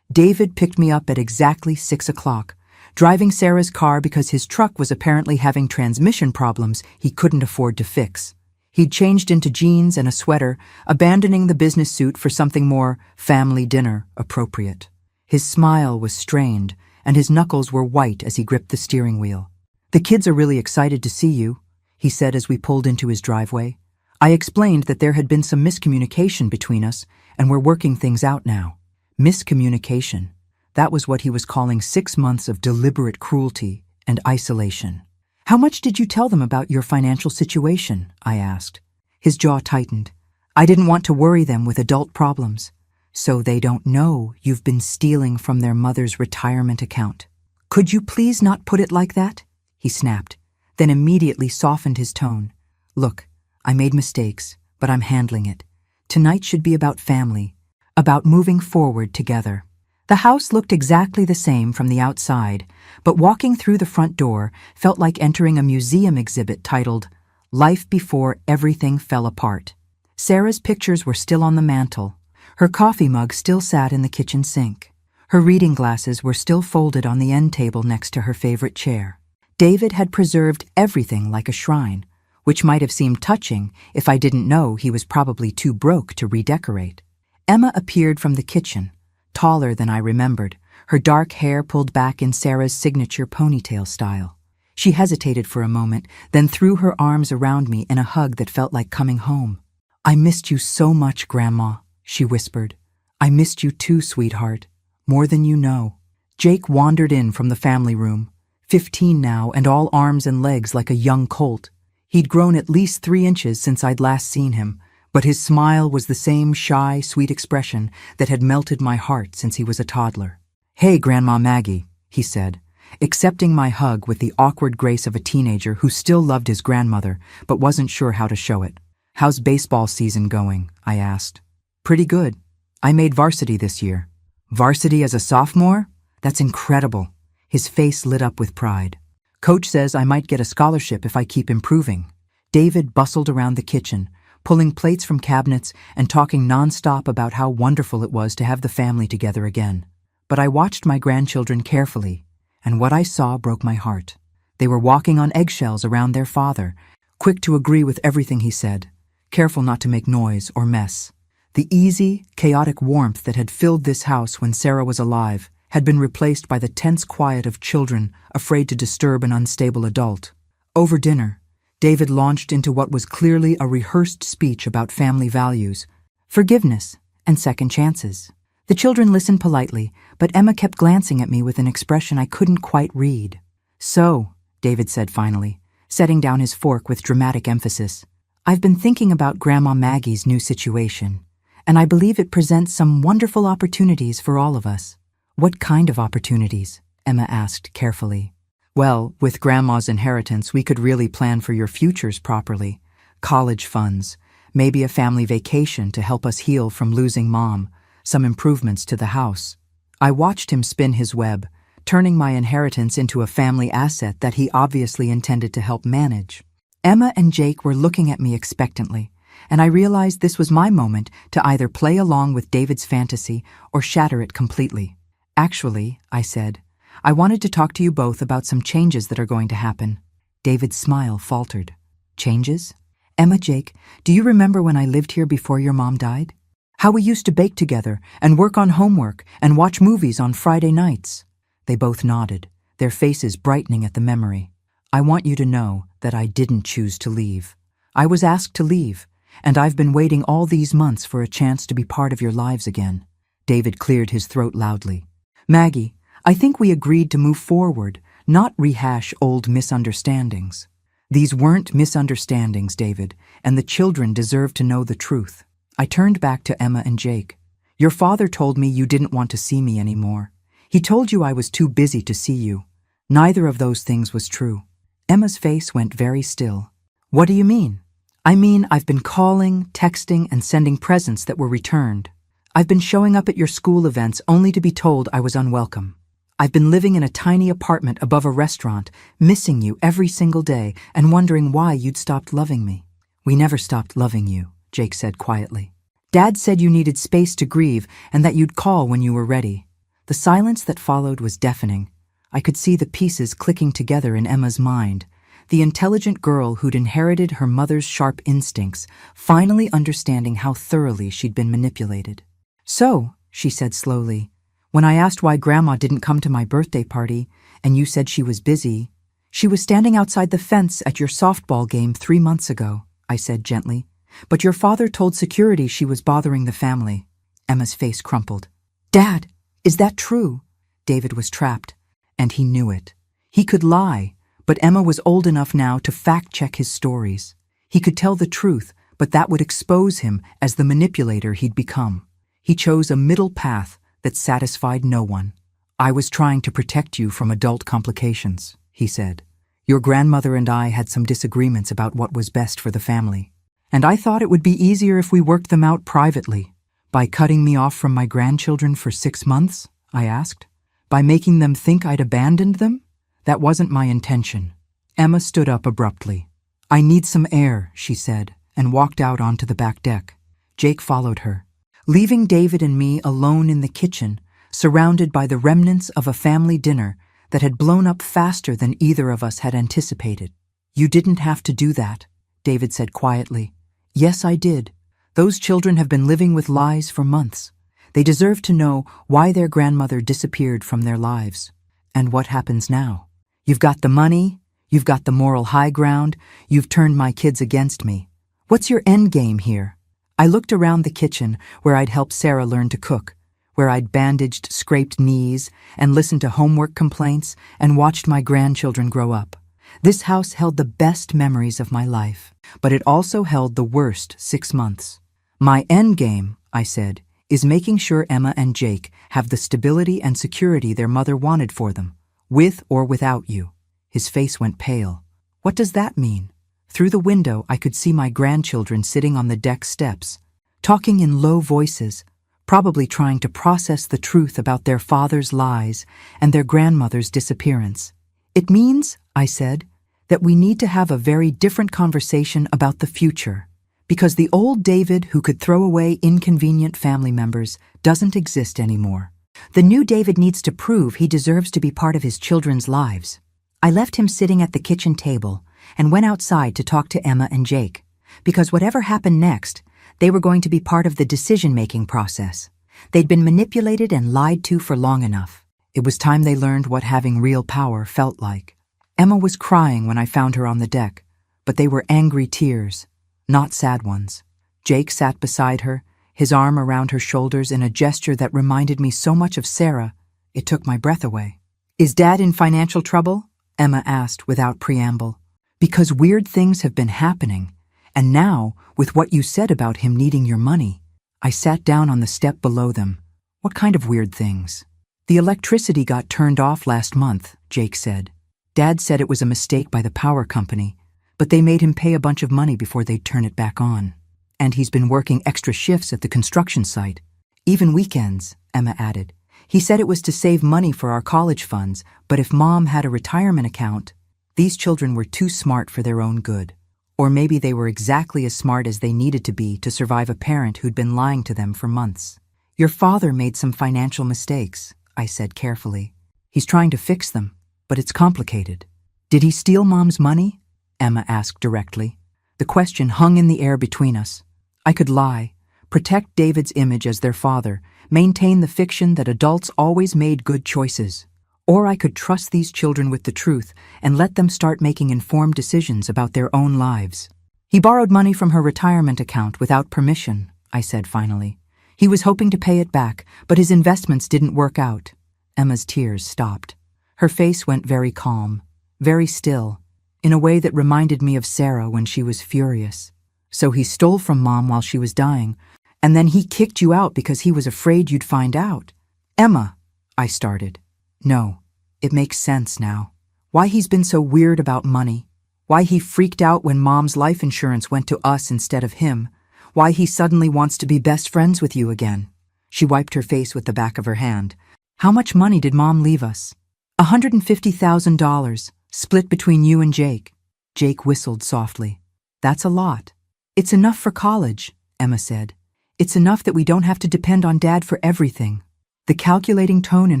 Speaker 1: David picked me up at exactly 6 o'clock, driving Sarah's car because his truck was apparently having transmission problems he couldn't afford to fix. He'd changed into jeans and a sweater, abandoning the business suit for something more family dinner appropriate. His smile was strained, and his knuckles were white as he gripped the steering wheel. The kids are really excited to see you, he said as we pulled into his driveway. I explained that there had been some miscommunication between us, and we're working things out now. Miscommunication. That was what he was calling 6 months of deliberate cruelty and isolation. How much did you tell them about your financial situation? I asked. His jaw tightened. I didn't want to worry them with adult problems. So they don't know you've been stealing from their mother's retirement account. Could you please not put it like that? He snapped, then immediately softened his tone. Look, I made mistakes, but I'm handling it. Tonight should be about family, about moving forward together. The house looked exactly the same from the outside, but walking through the front door felt like entering a museum exhibit titled Life Before Everything Fell Apart. Sarah's pictures were still on the mantel. Her coffee mug still sat in the kitchen sink. Her reading glasses were still folded on the end table next to her favorite chair. David had preserved everything like a shrine, which might have seemed touching if I didn't know he was probably too broke to redecorate. Emma appeared from the kitchen, taller than I remembered, her dark hair pulled back in Sarah's signature ponytail style. She hesitated for a moment, then threw her arms around me in a hug that felt like coming home. I missed you so much, Grandma, she whispered. I missed you too, sweetheart. More than you know. Jake wandered in from the family room, 15 now and all arms and legs like a young colt. He'd grown at least 3 inches since I'd last seen him, but his smile was the same shy, sweet expression that had melted my heart since he was a toddler. Hey, Grandma Maggie, he said, accepting my hug with the awkward grace of a teenager who still loved his grandmother but wasn't sure how to show it. How's baseball season going? I asked. Pretty good. I made varsity this year. Varsity as a sophomore? That's incredible. His face lit up with pride. Coach says I might get a scholarship if I keep improving. David bustled around the kitchen, pulling plates from cabinets and talking nonstop about how wonderful it was to have the family together again. But I watched my grandchildren carefully, and what I saw broke my heart. They were walking on eggshells around their father, quick to agree with everything he said, careful not to make noise or mess. The easy, chaotic warmth that had filled this house when Sarah was alive had been replaced by the tense quiet of children afraid to disturb an unstable adult. Over dinner, David launched into what was clearly a rehearsed speech about family values, forgiveness, and second chances. The children listened politely, but Emma kept glancing at me with an expression I couldn't quite read. So, David said finally, setting down his fork with dramatic emphasis, I've been thinking about Grandma Maggie's new situation, and I believe it presents some wonderful opportunities for all of us. What kind of opportunities? Emma asked carefully. Well, with Grandma's inheritance, we could really plan for your futures properly. College funds, maybe a family vacation to help us heal from losing Mom, some improvements to the house. I watched him spin his web, turning my inheritance into a family asset that he obviously intended to help manage. Emma and Jake were looking at me expectantly, and I realized this was my moment to either play along with David's fantasy or shatter it completely. Actually, I said, I wanted to talk to you both about some changes that are going to happen. David's smile faltered. Changes? Emma, Jake, do you remember when I lived here before your mom died? How we used to bake together and work on homework and watch movies on Friday nights? They both nodded, their faces brightening at the memory. I want you to know that I didn't choose to leave. I was asked to leave, and I've been waiting all these months for a chance to be part of your lives again. David cleared his throat loudly. Maggie, I think we agreed to move forward, not rehash old misunderstandings. These weren't misunderstandings, David, and the children deserve to know the truth. I turned back to Emma and Jake. Your father told me you didn't want to see me anymore. He told you I was too busy to see you. Neither of those things was true. Emma's face went very still. What do you mean? I mean, I've been calling, texting, and sending presents that were returned. I've been showing up at your school events only to be told I was unwelcome. I've been living in a tiny apartment above a restaurant, missing you every single day and wondering why you'd stopped loving me. We never stopped loving you, Jake said quietly. Dad said you needed space to grieve and that you'd call when you were ready. The silence that followed was deafening. I could see the pieces clicking together in Emma's mind. The intelligent girl who'd inherited her mother's sharp instincts, finally understanding how thoroughly she'd been manipulated. So, she said slowly, when I asked why Grandma didn't come to my birthday party, and you said she was busy, she was standing outside the fence at your softball game 3 months ago, I said gently. But your father told security she was bothering the family. Emma's face crumpled. Dad, is that true? David was trapped, and he knew it. He could lie, but Emma was old enough now to fact-check his stories. He could tell the truth, but that would expose him as the manipulator he'd become. He chose a middle path that satisfied no one. I was trying to protect you from adult complications, he said. Your grandmother and I had some disagreements about what was best for the family, and I thought it would be easier if we worked them out privately. By cutting me off from my grandchildren for 6 months? I asked. By making them think I'd abandoned them? That wasn't my intention. Emma stood up abruptly. I need some air, she said, and walked out onto the back deck. Jake followed her, leaving David and me alone in the kitchen, surrounded by the remnants of a family dinner that had blown up faster than either of us had anticipated. You didn't have to do that, David said quietly. Yes, I did. Those children have been living with lies for months. They deserve to know why their grandmother disappeared from their lives. And what happens now? You've got the money, you've got the moral high ground, you've turned my kids against me. What's your end game here? I looked around the kitchen where I'd helped Sarah learn to cook, where I'd bandaged scraped knees and listened to homework complaints and watched my grandchildren grow up. This house held the best memories of my life, but it also held the worst 6 months. My end game, I said, is making sure Emma and Jake have the stability and security their mother wanted for them, with or without you. His face went pale. What does that mean? Through the window, I could see my grandchildren sitting on the deck steps, talking in low voices, probably trying to process the truth about their father's lies and their grandmother's disappearance. It means, I said, that we need to have a very different conversation about the future, because the old David who could throw away inconvenient family members doesn't exist anymore. The new David needs to prove he deserves to be part of his children's lives. I left him sitting at the kitchen table and went outside to talk to Emma and Jake, because whatever happened next, they were going to be part of the decision-making process. They'd been manipulated and lied to for long enough. It was time they learned what having real power felt like. Emma was crying when I found her on the deck, but they were angry tears, not sad ones. Jake sat beside her, his arm around her shoulders in a gesture that reminded me so much of Sarah, it took my breath away. Is Dad in financial trouble? Emma asked without preamble. Because weird things have been happening, and now, with what you said about him needing your money. I sat down on the step below them. What kind of weird things? The electricity got turned off last month, Jake said. Dad said it was a mistake by the power company, but they made him pay a bunch of money before they'd turn it back on. And he's been working extra shifts at the construction site. Even weekends, Emma added. He said it was to save money for our college funds, but if Mom had a retirement account, these children were too smart for their own good. Or maybe they were exactly as smart as they needed to be to survive a parent who'd been lying to them for months. Your father made some financial mistakes, I said carefully. He's trying to fix them, but it's complicated. Did he steal Mom's money? Emma asked directly. The question hung in the air between us. I could lie, protect David's image as their father, maintain the fiction that adults always made good choices. Or I could trust these children with the truth and let them start making informed decisions about their own lives. He borrowed money from her retirement account without permission, I said finally. He was hoping to pay it back, but his investments didn't work out. Emma's tears stopped. Her face went very calm, very still, in a way that reminded me of Sarah when she was furious. So he stole from Mom while she was dying, and then he kicked you out because he was afraid you'd find out. Emma, I started. No, it makes sense now. Why he's been so weird about money. Why he freaked out when Mom's life insurance went to us instead of him. Why he suddenly wants to be best friends with you again. She wiped her face with the back of her hand. How much money did Mom leave us? $150,000, split between you and Jake. Jake whistled softly. That's a lot. It's enough for college, Emma said. It's enough that we don't have to depend on Dad for everything. The calculating tone in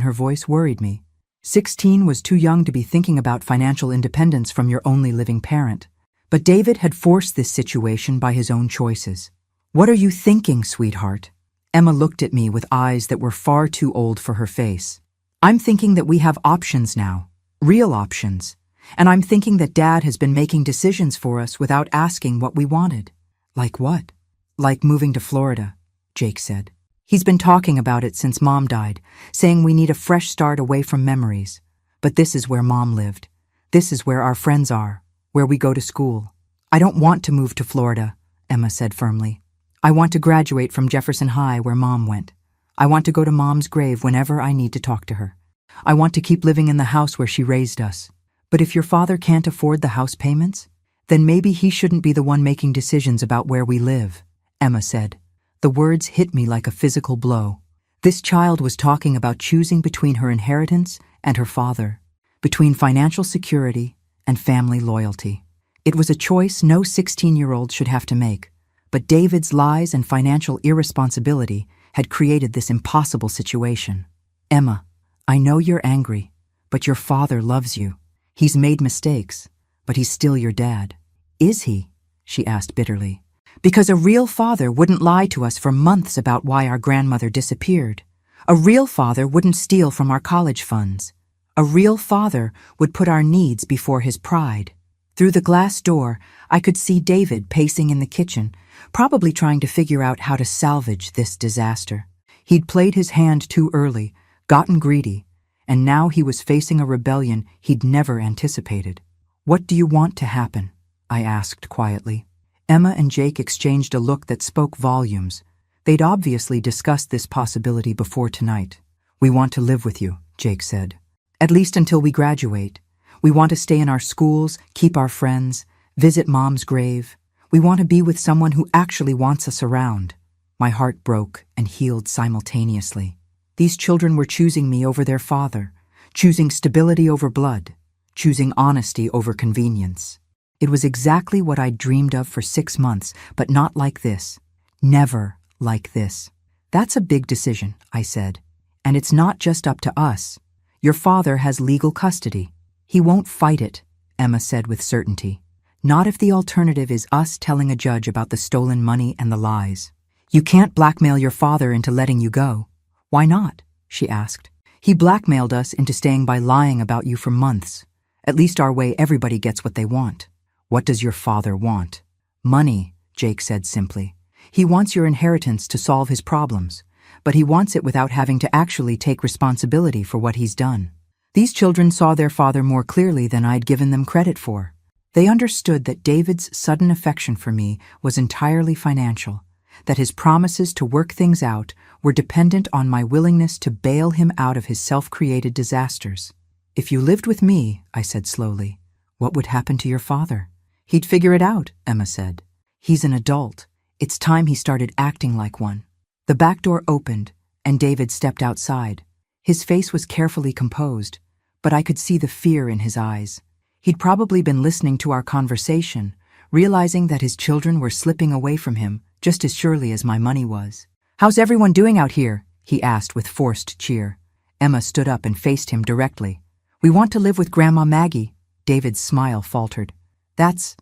Speaker 1: her voice worried me. 16 was too young to be thinking about financial independence from your only living parent. But David had forced this situation by his own choices. What are you thinking, sweetheart? Emma looked at me with eyes that were far too old for her face. I'm thinking that we have options now, real options. And I'm thinking that Dad has been making decisions for us without asking what we wanted. Like what? Like moving to Florida, Jake said. He's been talking about it since Mom died, saying we need a fresh start away from memories. But this is where Mom lived. This is where our friends are, where we go to school. I don't want to move to Florida, Emma said firmly. I want to graduate from Jefferson High where Mom went. I want to go to Mom's grave whenever I need to talk to her. I want to keep living in the house where she raised us. But if your father can't afford the house payments, then maybe he shouldn't be the one making decisions about where we live, Emma said. The words hit me like a physical blow. This child was talking about choosing between her inheritance and her father, between financial security and family loyalty. It was a choice no 16-year-old should have to make, but David's lies and financial irresponsibility had created this impossible situation. Emma, I know you're angry, but your father loves you. He's made mistakes, but he's still your dad. Is he? She asked bitterly. Because a real father wouldn't lie to us for months about why our grandmother disappeared. A real father wouldn't steal from our college funds. A real father would put our needs before his pride. Through the glass door, I could see David pacing in the kitchen, probably trying to figure out how to salvage this disaster. He'd played his hand too early, gotten greedy, and now he was facing a rebellion he'd never anticipated. What do you want to happen? I asked quietly. Emma and Jake exchanged a look that spoke volumes. They'd obviously discussed this possibility before tonight. We want to live with you, Jake said. At least until we graduate. We want to stay in our schools, keep our friends, visit Mom's grave. We want to be with someone who actually wants us around. My heart broke and healed simultaneously. These children were choosing me over their father, choosing stability over blood, choosing honesty over convenience. It was exactly what I'd dreamed of for 6 months, but not like this. Never like this. That's a big decision, I said. And it's not just up to us. Your father has legal custody. He won't fight it, Emma said with certainty. Not if the alternative is us telling a judge about the stolen money and the lies. You can't blackmail your father into letting you go. Why not? She asked. He blackmailed us into staying by lying about you for months. At least our way everybody gets what they want. What does your father want? Money, Jake said simply. He wants your inheritance to solve his problems, but he wants it without having to actually take responsibility for what he's done. These children saw their father more clearly than I'd given them credit for. They understood that David's sudden affection for me was entirely financial, that his promises to work things out were dependent on my willingness to bail him out of his self-created disasters. If you lived with me, I said slowly, what would happen to your father? He'd figure it out, Emma said. He's an adult. It's time he started acting like one. The back door opened, and David stepped outside. His face was carefully composed, but I could see the fear in his eyes. He'd probably been listening to our conversation, realizing that his children were slipping away from him just as surely as my money was. How's everyone doing out here? He asked with forced cheer. Emma stood up and faced him directly. We want to live with Grandma Maggie. David's smile faltered. That's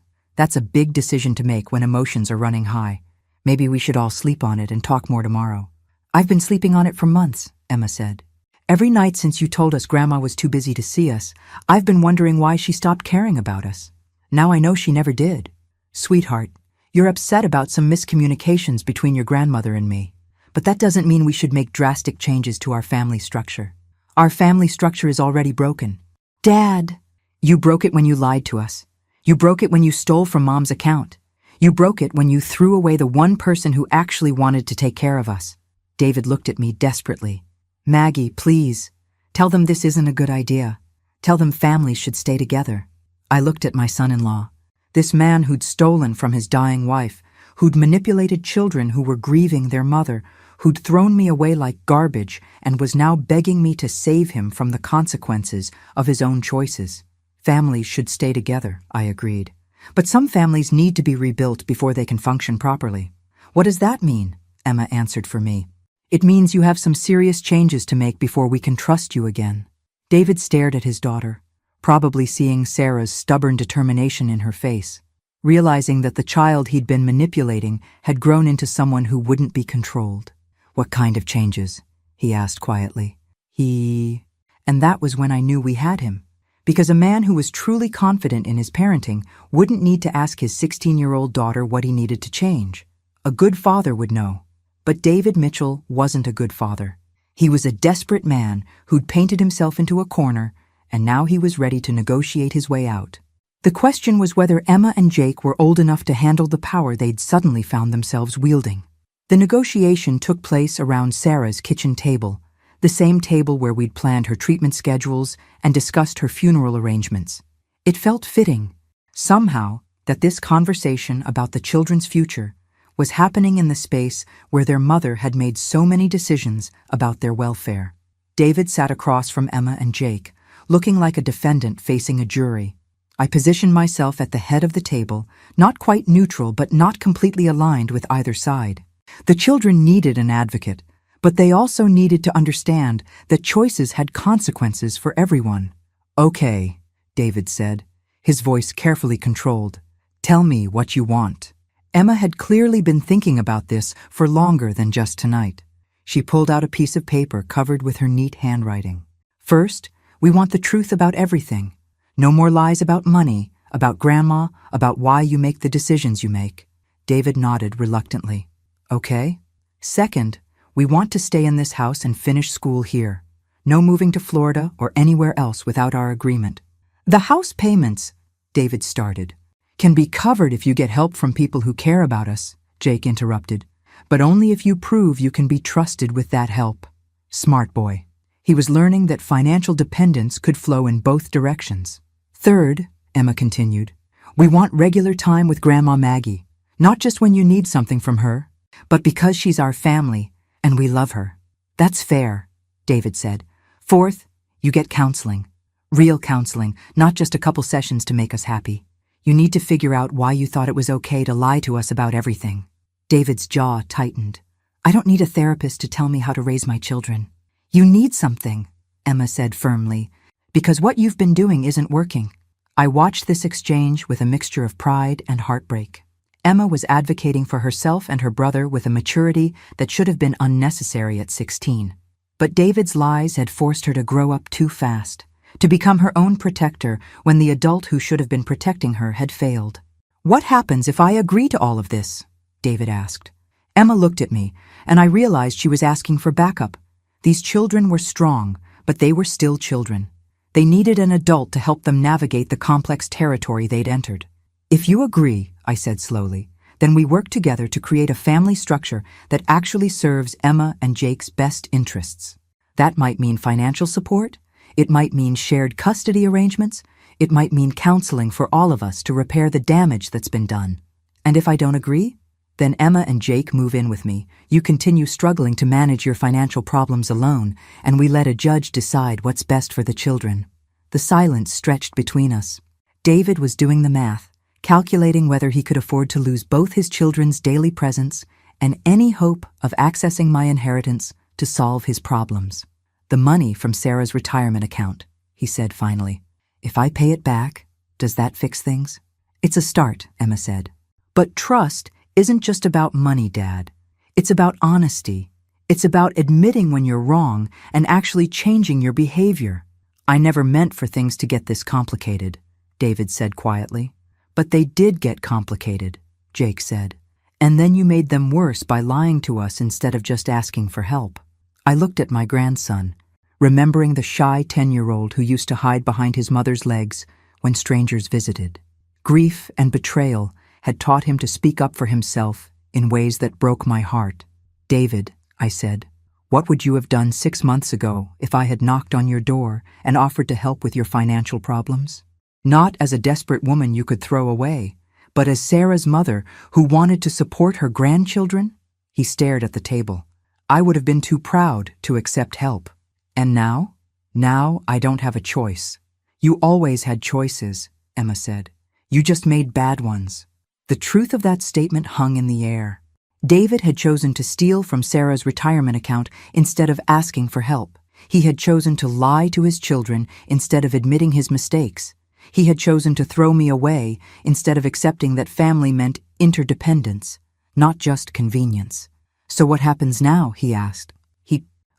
Speaker 1: a big decision to make when emotions are running high. Maybe we should all sleep on it and talk more tomorrow. I've been sleeping on it for months, Emma said. Every night since you told us Grandma was too busy to see us, I've been wondering why she stopped caring about us. Now I know she never did. Sweetheart, you're upset about some miscommunications between your grandmother and me. But that doesn't mean we should make drastic changes to our family structure. Our family structure is already broken. Dad! You broke it when you lied to us. You broke it when you stole from Mom's account. You broke it when you threw away the one person who actually wanted to take care of us. David looked at me desperately. Maggie, please. Tell them this isn't a good idea. Tell them families should stay together. I looked at my son-in-law. This man who'd stolen from his dying wife, who'd manipulated children who were grieving their mother, who'd thrown me away like garbage and was now begging me to save him from the consequences of his own choices. Families should stay together, I agreed. But some families need to be rebuilt before they can function properly. What does that mean? Emma answered for me. It means you have some serious changes to make before we can trust you again. David stared at his daughter, probably seeing Sarah's stubborn determination in her face, realizing that the child he'd been manipulating had grown into someone who wouldn't be controlled. What kind of changes? He asked quietly. And that was when I knew we had him. Because a man who was truly confident in his parenting wouldn't need to ask his 16-year-old daughter what he needed to change. A good father would know. But David Mitchell wasn't a good father. He was a desperate man who'd painted himself into a corner, and now he was ready to negotiate his way out. The question was whether Emma and Jake were old enough to handle the power they'd suddenly found themselves wielding. The negotiation took place around Sarah's kitchen table, the same table where we'd planned her treatment schedules and discussed her funeral arrangements. It felt fitting, somehow, that this conversation about the children's future was happening in the space where their mother had made so many decisions about their welfare. David sat across from Emma and Jake, looking like a defendant facing a jury. I positioned myself at the head of the table, not quite neutral but not completely aligned with either side. The children needed an advocate, but they also needed to understand that choices had consequences for everyone. Okay, David said, his voice carefully controlled. Tell me what you want. Emma had clearly been thinking about this for longer than just tonight. She pulled out a piece of paper covered with her neat handwriting. First, we want the truth about everything. No more lies about money, about Grandma, about why you make the decisions you make. David nodded reluctantly. Okay. Second, we want to stay in this house and finish school here. No moving to Florida or anywhere else without our agreement. The house payments, David started, can be covered if you get help from people who care about us, Jake interrupted, but only if you prove you can be trusted with that help. Smart boy. He was learning that financial dependence could flow in both directions. Third, Emma continued, we want regular time with Grandma Maggie, not just when you need something from her, but because she's our family and we love her. That's fair, David said. Fourth, you get counseling. Real counseling, not just a couple sessions to make us happy. You need to figure out why you thought it was okay to lie to us about everything. David's jaw tightened. I don't need a therapist to tell me how to raise my children. You need something, Emma said firmly, because what you've been doing isn't working. I watched this exchange with a mixture of pride and heartbreak. Emma was advocating for herself and her brother with a maturity that should have been unnecessary at 16. But David's lies had forced her to grow up too fast, to become her own protector when the adult who should have been protecting her had failed. What happens if I agree to all of this? David asked. Emma looked at me, and I realized she was asking for backup. These children were strong, but they were still children. They needed an adult to help them navigate the complex territory they'd entered. If you agree, I said slowly, then we work together to create a family structure that actually serves Emma and Jake's best interests. That might mean financial support. It might mean shared custody arrangements. It might mean counseling for all of us to repair the damage that's been done. And if I don't agree, then Emma and Jake move in with me. You continue struggling to manage your financial problems alone, and we let a judge decide what's best for the children. The silence stretched between us. David was doing the math, calculating whether he could afford to lose both his children's daily presence and any hope of accessing my inheritance to solve his problems. The money from Sarah's retirement account, he said finally. If I pay it back, does that fix things? It's a start, Emma said. But trust isn't just about money, Dad. It's about honesty. It's about admitting when you're wrong and actually changing your behavior. I never meant for things to get this complicated, David said quietly. But they did get complicated, Jake said. And then you made them worse by lying to us instead of just asking for help. I looked at my grandson, remembering the shy 10-year-old who used to hide behind his mother's legs when strangers visited. Grief and betrayal had taught him to speak up for himself in ways that broke my heart. David, I said, what would you have done 6 months ago if I had knocked on your door and offered to help with your financial problems? Not as a desperate woman you could throw away, but as Sarah's mother who wanted to support her grandchildren? He stared at the table. I would have been too proud to accept help. And now? Now I don't have a choice. You always had choices, Emma said. You just made bad ones. The truth of that statement hung in the air. David had chosen to steal from Sarah's retirement account instead of asking for help. He had chosen to lie to his children instead of admitting his mistakes. He had chosen to throw me away instead of accepting that family meant interdependence, not just convenience. So what happens now? He asked.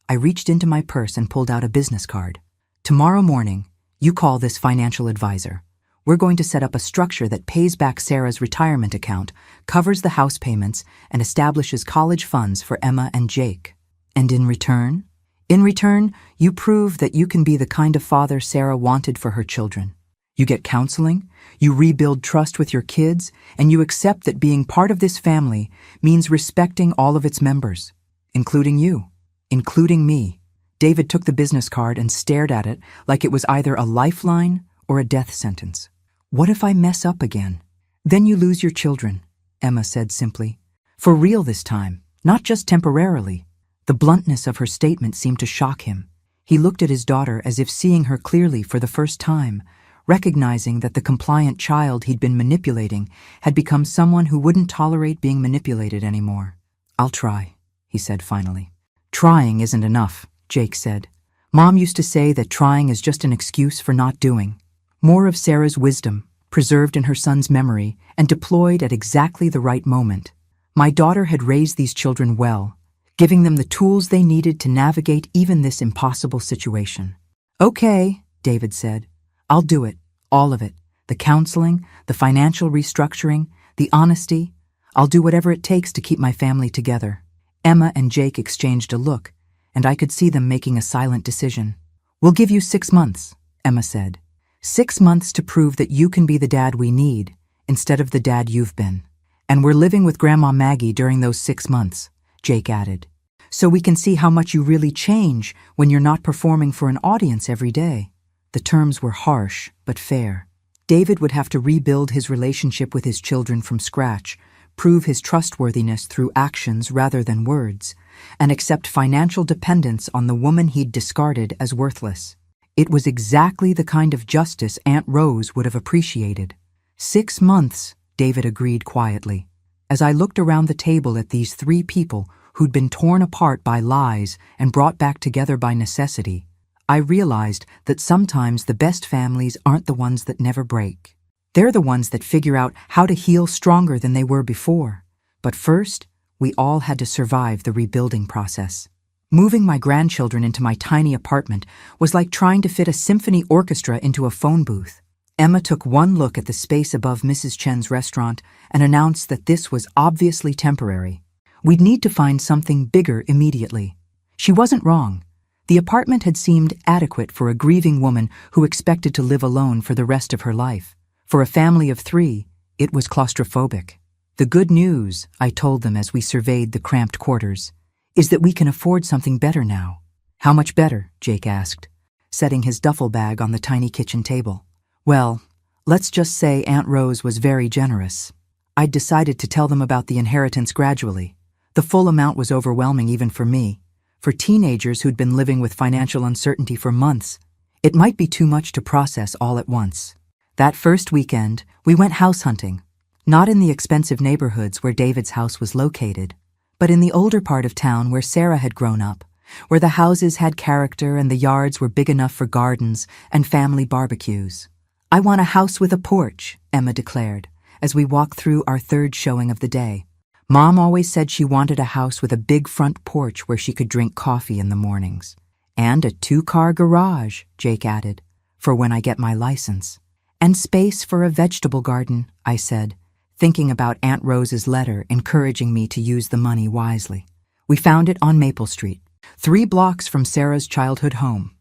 Speaker 1: I reached into my purse and pulled out a business card. Tomorrow morning, you call this financial advisor. We're going to set up a structure that pays back Sarah's retirement account, covers the house payments, and establishes college funds for Emma and Jake. And in return? In return, you prove that you can be the kind of father Sarah wanted for her children. You get counseling, you rebuild trust with your kids, and you accept that being part of this family means respecting all of its members, including you, including me. David took the business card and stared at it like it was either a lifeline or a death sentence. What if I mess up again? Then you lose your children, Emma said simply. For real this time, not just temporarily. The bluntness of her statement seemed to shock him. He looked at his daughter as if seeing her clearly for the first time, recognizing that the compliant child he'd been manipulating had become someone who wouldn't tolerate being manipulated anymore. I'll try, he said finally. Trying isn't enough, Jake said. Mom used to say that trying is just an excuse for not doing. More of Sarah's wisdom, preserved in her son's memory and deployed at exactly the right moment. My daughter had raised these children well, giving them the tools they needed to navigate even this impossible situation. Okay, David said. I'll do it, all of it. The counseling, the financial restructuring, the honesty. I'll do whatever it takes to keep my family together. Emma and Jake exchanged a look, and I could see them making a silent decision. We'll give you 6 months, Emma said. 6 months to prove that you can be the dad we need, instead of the dad you've been. And we're living with Grandma Maggie during those 6 months, Jake added. So we can see how much you really change when you're not performing for an audience every day. The terms were harsh, but fair. David would have to rebuild his relationship with his children from scratch, prove his trustworthiness through actions rather than words, and accept financial dependence on the woman he'd discarded as worthless. It was exactly the kind of justice Aunt Rose would have appreciated. 6 months, David agreed quietly. As I looked around the table at these 3 people who'd been torn apart by lies and brought back together by necessity, I realized that sometimes the best families aren't the ones that never break. They're the ones that figure out how to heal stronger than they were before. But first, we all had to survive the rebuilding process. Moving my grandchildren into my tiny apartment was like trying to fit a symphony orchestra into a phone booth. Emma took one look at the space above Mrs. Chen's restaurant and announced that this was obviously temporary. We'd need to find something bigger immediately. She wasn't wrong. The apartment had seemed adequate for a grieving woman who expected to live alone for the rest of her life. For a family of 3, it was claustrophobic. The good news, I told them as we surveyed the cramped quarters, is that we can afford something better now. How much better? Jake asked. setting his duffel bag on the tiny kitchen table. Well, let's just say Aunt Rose was very generous. I'd decided to tell them about the inheritance gradually. The full amount was overwhelming even for me. For teenagers who'd been living with financial uncertainty for months, it might be too much to process all at once. That first weekend, we went house hunting. Not in the expensive neighborhoods where David's house was located, but in the older part of town where Sarah had grown up, where the houses had character and the yards were big enough for gardens and family barbecues. "I want a house with a porch," Emma declared, as we walked through our third showing of the day. Mom always said she wanted a house with a big front porch where she could drink coffee in the mornings. "And a 2-car garage," Jake added, "for when I get my license. And space for a vegetable garden," I said, thinking about Aunt Rose's letter encouraging me to use the money wisely. We found it on Maple Street, 3 blocks from Sarah's childhood home.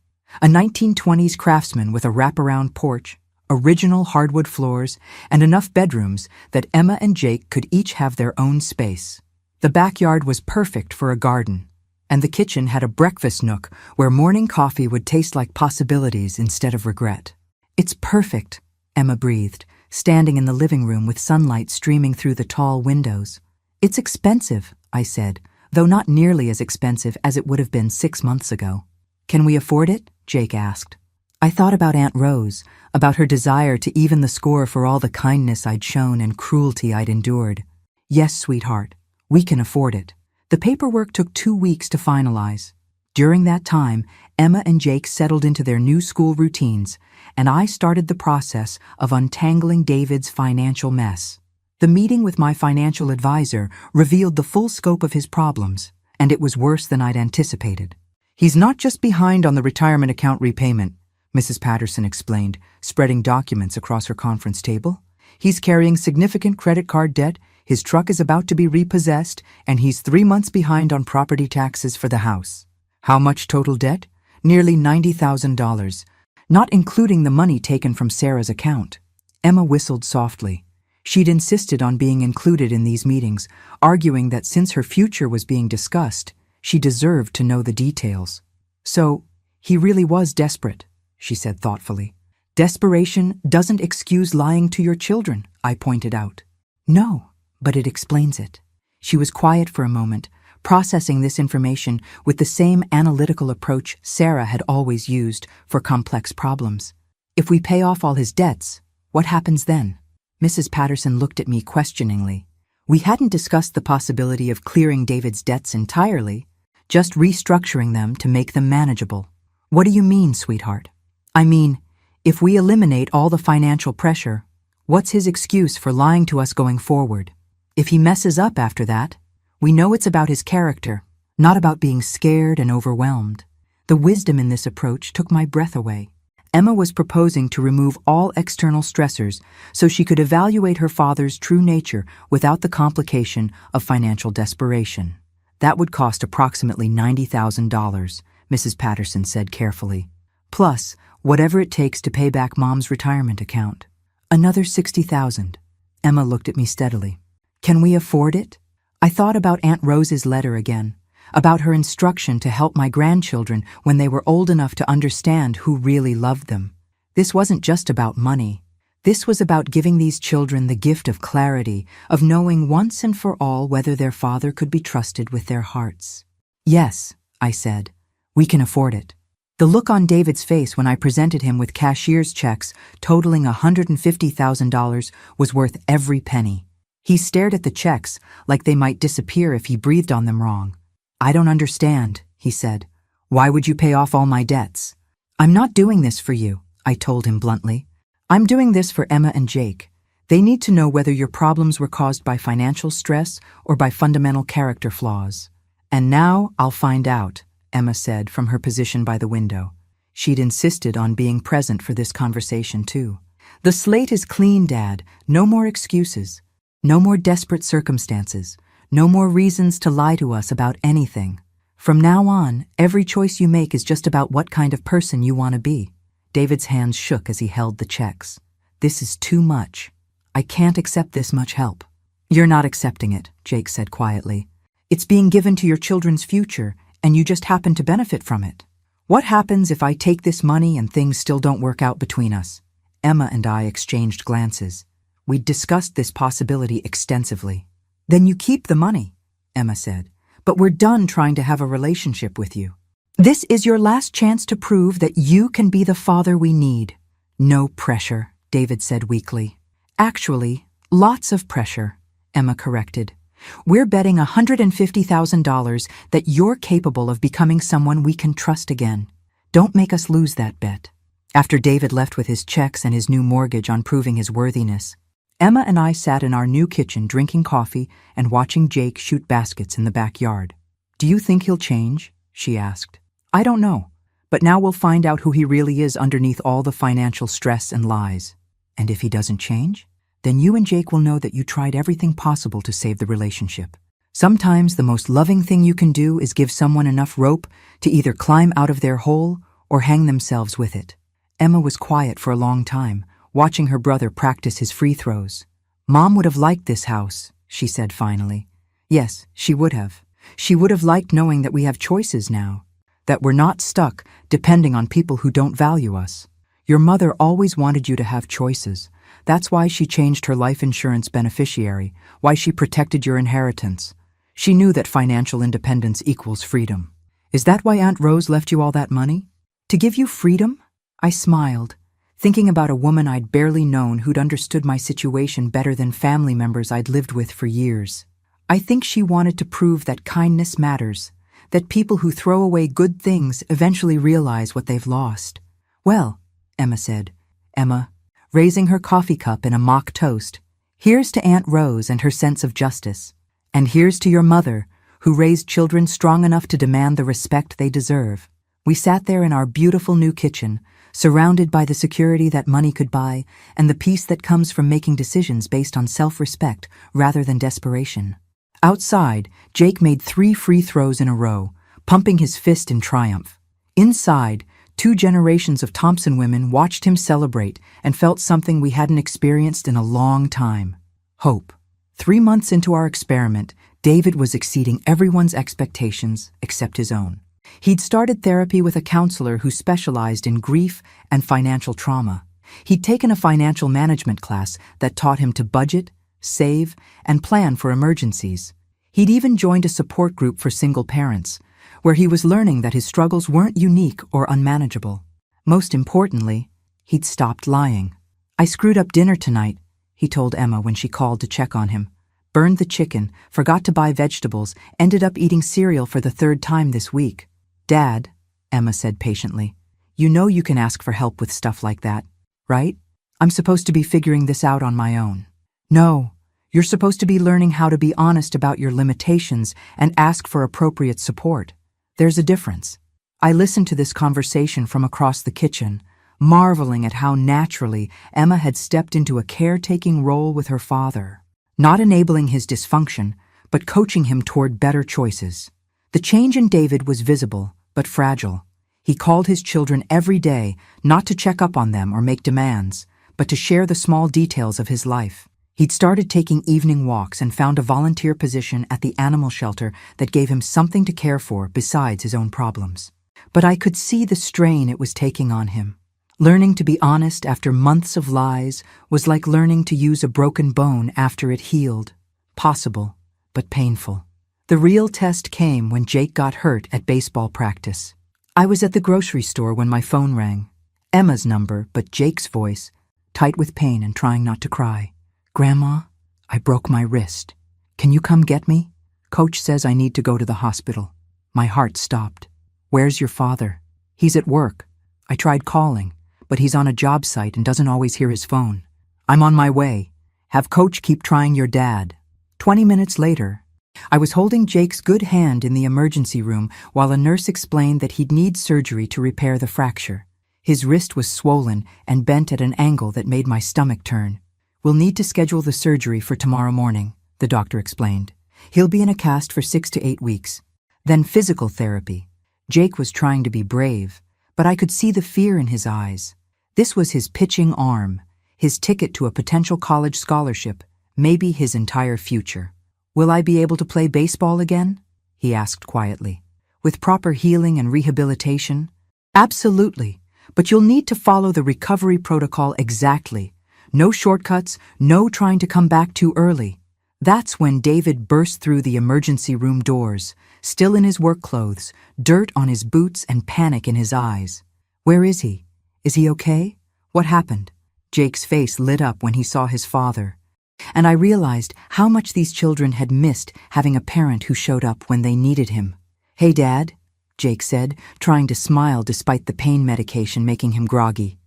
Speaker 1: A 1920s craftsman with a wraparound porch, original hardwood floors, and enough bedrooms that Emma and Jake could each have their own space. The backyard was perfect for a garden, and the kitchen had a breakfast nook where morning coffee would taste like possibilities instead of regret. "It's perfect," Emma breathed, standing in the living room with sunlight streaming through the tall windows. "It's expensive," I said, though not nearly as expensive as it would have been 6 months ago. "Can we afford it?" Jake asked. I thought about Aunt Rose, about her desire to even the score for all the kindness I'd shown and cruelty I'd endured. "Yes, sweetheart, we can afford it." The paperwork took 2 weeks to finalize. During that time, Emma and Jake settled into their new school routines, and I started the process of untangling David's financial mess. The meeting with my financial advisor revealed the full scope of his problems, and it was worse than I'd anticipated. "He's not just behind on the retirement account repayment," Mrs. Patterson explained, spreading documents across her conference table. "He's carrying significant credit card debt, his truck is about to be repossessed, and he's 3 months behind on property taxes for the house." "How much total debt?" "Nearly $90,000, not including the money taken from Sarah's account." Emma whistled softly. She'd insisted on being included in these meetings, arguing that since her future was being discussed, she deserved to know the details. "So, he really was desperate," she said thoughtfully. "Desperation doesn't excuse lying to your children," I pointed out. "No, but it explains it." She was quiet for a moment, processing this information with the same analytical approach Sarah had always used for complex problems. "If we pay off all his debts, what happens then?" Mrs. Patterson looked at me questioningly. We hadn't discussed the possibility of clearing David's debts entirely, just restructuring them to make them manageable. "What do you mean, sweetheart?" "I mean, if we eliminate all the financial pressure, what's his excuse for lying to us going forward? If he messes up after that, we know it's about his character, not about being scared and overwhelmed." The wisdom in this approach took my breath away. Emma was proposing to remove all external stressors so she could evaluate her father's true nature without the complication of financial desperation. "That would cost approximately $90,000, Mrs. Patterson said carefully. "Plus, whatever it takes to pay back Mom's retirement account. Another $60,000. Emma looked at me steadily. "Can we afford it?" I thought about Aunt Rose's letter again, about her instruction to help my grandchildren when they were old enough to understand who really loved them. This wasn't just about money. This was about giving these children the gift of clarity, of knowing once and for all whether their father could be trusted with their hearts. "Yes," I said, "we can afford it." The look on David's face when I presented him with cashier's checks totaling $150,000 was worth every penny. He stared at the checks like they might disappear if he breathed on them wrong. "I don't understand," he said. "Why would you pay off all my debts?" "I'm not doing this for you," I told him bluntly. "I'm doing this for Emma and Jake. They need to know whether your problems were caused by financial stress or by fundamental character flaws." "And now I'll find out," Emma said from her position by the window. She'd insisted on being present for this conversation too. "The slate is clean, Dad. No more excuses. No more desperate circumstances. No more reasons to lie to us about anything. From now on, every choice you make is just about what kind of person you want to be." David's hands shook as he held the checks. "This is too much. I can't accept this much help." "You're not accepting it," Jake said quietly. "It's being given to your children's future, and you just happen to benefit from it." What happens if I take this money and things still don't work out between us? Emma and I exchanged glances. We'd discussed this possibility extensively. Then you keep the money, Emma said. But we're done trying to have a relationship with you. This is your last chance to prove that you can be the father we need. No pressure, David said weakly. Actually, lots of pressure, Emma corrected. We're betting $150,000 that you're capable of becoming someone we can trust again. Don't make us lose that bet. After David left with his checks and his new mortgage on proving his worthiness, Emma and I sat in our new kitchen drinking coffee and watching Jake shoot baskets in the backyard. Do you think he'll change? She asked. I don't know, but now we'll find out who he really is underneath all the financial stress and lies. And if he doesn't change, then you and Jake will know that you tried everything possible to save the relationship. Sometimes the most loving thing you can do is give someone enough rope to either climb out of their hole or hang themselves with it. Emma was quiet for a long time, watching her brother practice his free throws. Mom would have liked this house, she said finally. Yes, she would have. She would have liked knowing that we have choices now, that we're not stuck depending on people who don't value us. Your mother always wanted you to have choices. That's why she changed her life insurance beneficiary, why she protected your inheritance. She knew that financial independence equals freedom. Is that why Aunt Rose left you all that money? To give you freedom? I smiled, thinking about a woman I'd barely known who'd understood my situation better than family members I'd lived with for years. I think she wanted to prove that kindness matters, that people who throw away good things eventually realize what they've lost. Well, Emma said. Emma, raising her coffee cup in a mock toast, here's to Aunt Rose and her sense of justice. And here's to your mother, who raised children strong enough to demand the respect they deserve. We sat there in our beautiful new kitchen, surrounded by the security that money could buy and the peace that comes from making decisions based on self-respect rather than desperation. Outside, Jake made 3 free throws in a row, pumping his fist in triumph. Inside, 2 generations of Thompson women watched him celebrate and felt something we hadn't experienced in a long time: hope. 3 months into our experiment, David was exceeding everyone's expectations except his own. He'd started therapy with a counselor who specialized in grief and financial trauma. He'd taken a financial management class that taught him to budget, save, and plan for emergencies. He'd even joined a support group for single parents, where he was learning that his struggles weren't unique or unmanageable. Most importantly, he'd stopped lying. I screwed up dinner tonight, he told Emma when she called to check on him. Burned the chicken, forgot to buy vegetables, ended up eating cereal for the 3rd time this week. Dad, Emma said patiently, you know you can ask for help with stuff like that, right? I'm supposed to be figuring this out on my own. No, you're supposed to be learning how to be honest about your limitations and ask for appropriate support. There's a difference. I listened to this conversation from across the kitchen, marveling at how naturally Emma had stepped into a caretaking role with her father, not enabling his dysfunction, but coaching him toward better choices. The change in David was visible, but fragile. He called his children every day, not to check up on them or make demands, but to share the small details of his life. He'd started taking evening walks and found a volunteer position at the animal shelter that gave him something to care for besides his own problems. But I could see the strain it was taking on him. Learning to be honest after months of lies was like learning to use a broken bone after it healed. Possible, but painful. The real test came when Jake got hurt at baseball practice. I was at the grocery store when my phone rang. Emma's number, but Jake's voice, tight with pain and trying not to cry. Grandma, I broke my wrist. Can you come get me? Coach says I need to go to the hospital. My heart stopped. Where's your father? He's at work. I tried calling, but he's on a job site and doesn't always hear his phone. I'm on my way. Have Coach keep trying your dad. 20 minutes later, I was holding Jake's good hand in the emergency room while a nurse explained that he'd need surgery to repair the fracture. His wrist was swollen and bent at an angle that made my stomach turn. We'll need to schedule the surgery for tomorrow morning, the doctor explained. He'll be in a cast for 6 to 8 weeks. Then physical therapy. Jake was trying to be brave, but I could see the fear in his eyes. This was his pitching arm, his ticket to a potential college scholarship, maybe his entire future. Will I be able to play baseball again? He asked quietly. With proper healing and rehabilitation, Absolutely, but you'll need to follow the recovery protocol exactly. No shortcuts, no trying to come back too early. That's when David burst through the emergency room doors, still in his work clothes, dirt on his boots and panic in his eyes. Where is he? Is he okay? What happened? Jake's face lit up when he saw his father. And I realized how much these children had missed having a parent who showed up when they needed him. "Hey, Dad," Jake said, trying to smile despite the pain medication making him groggy.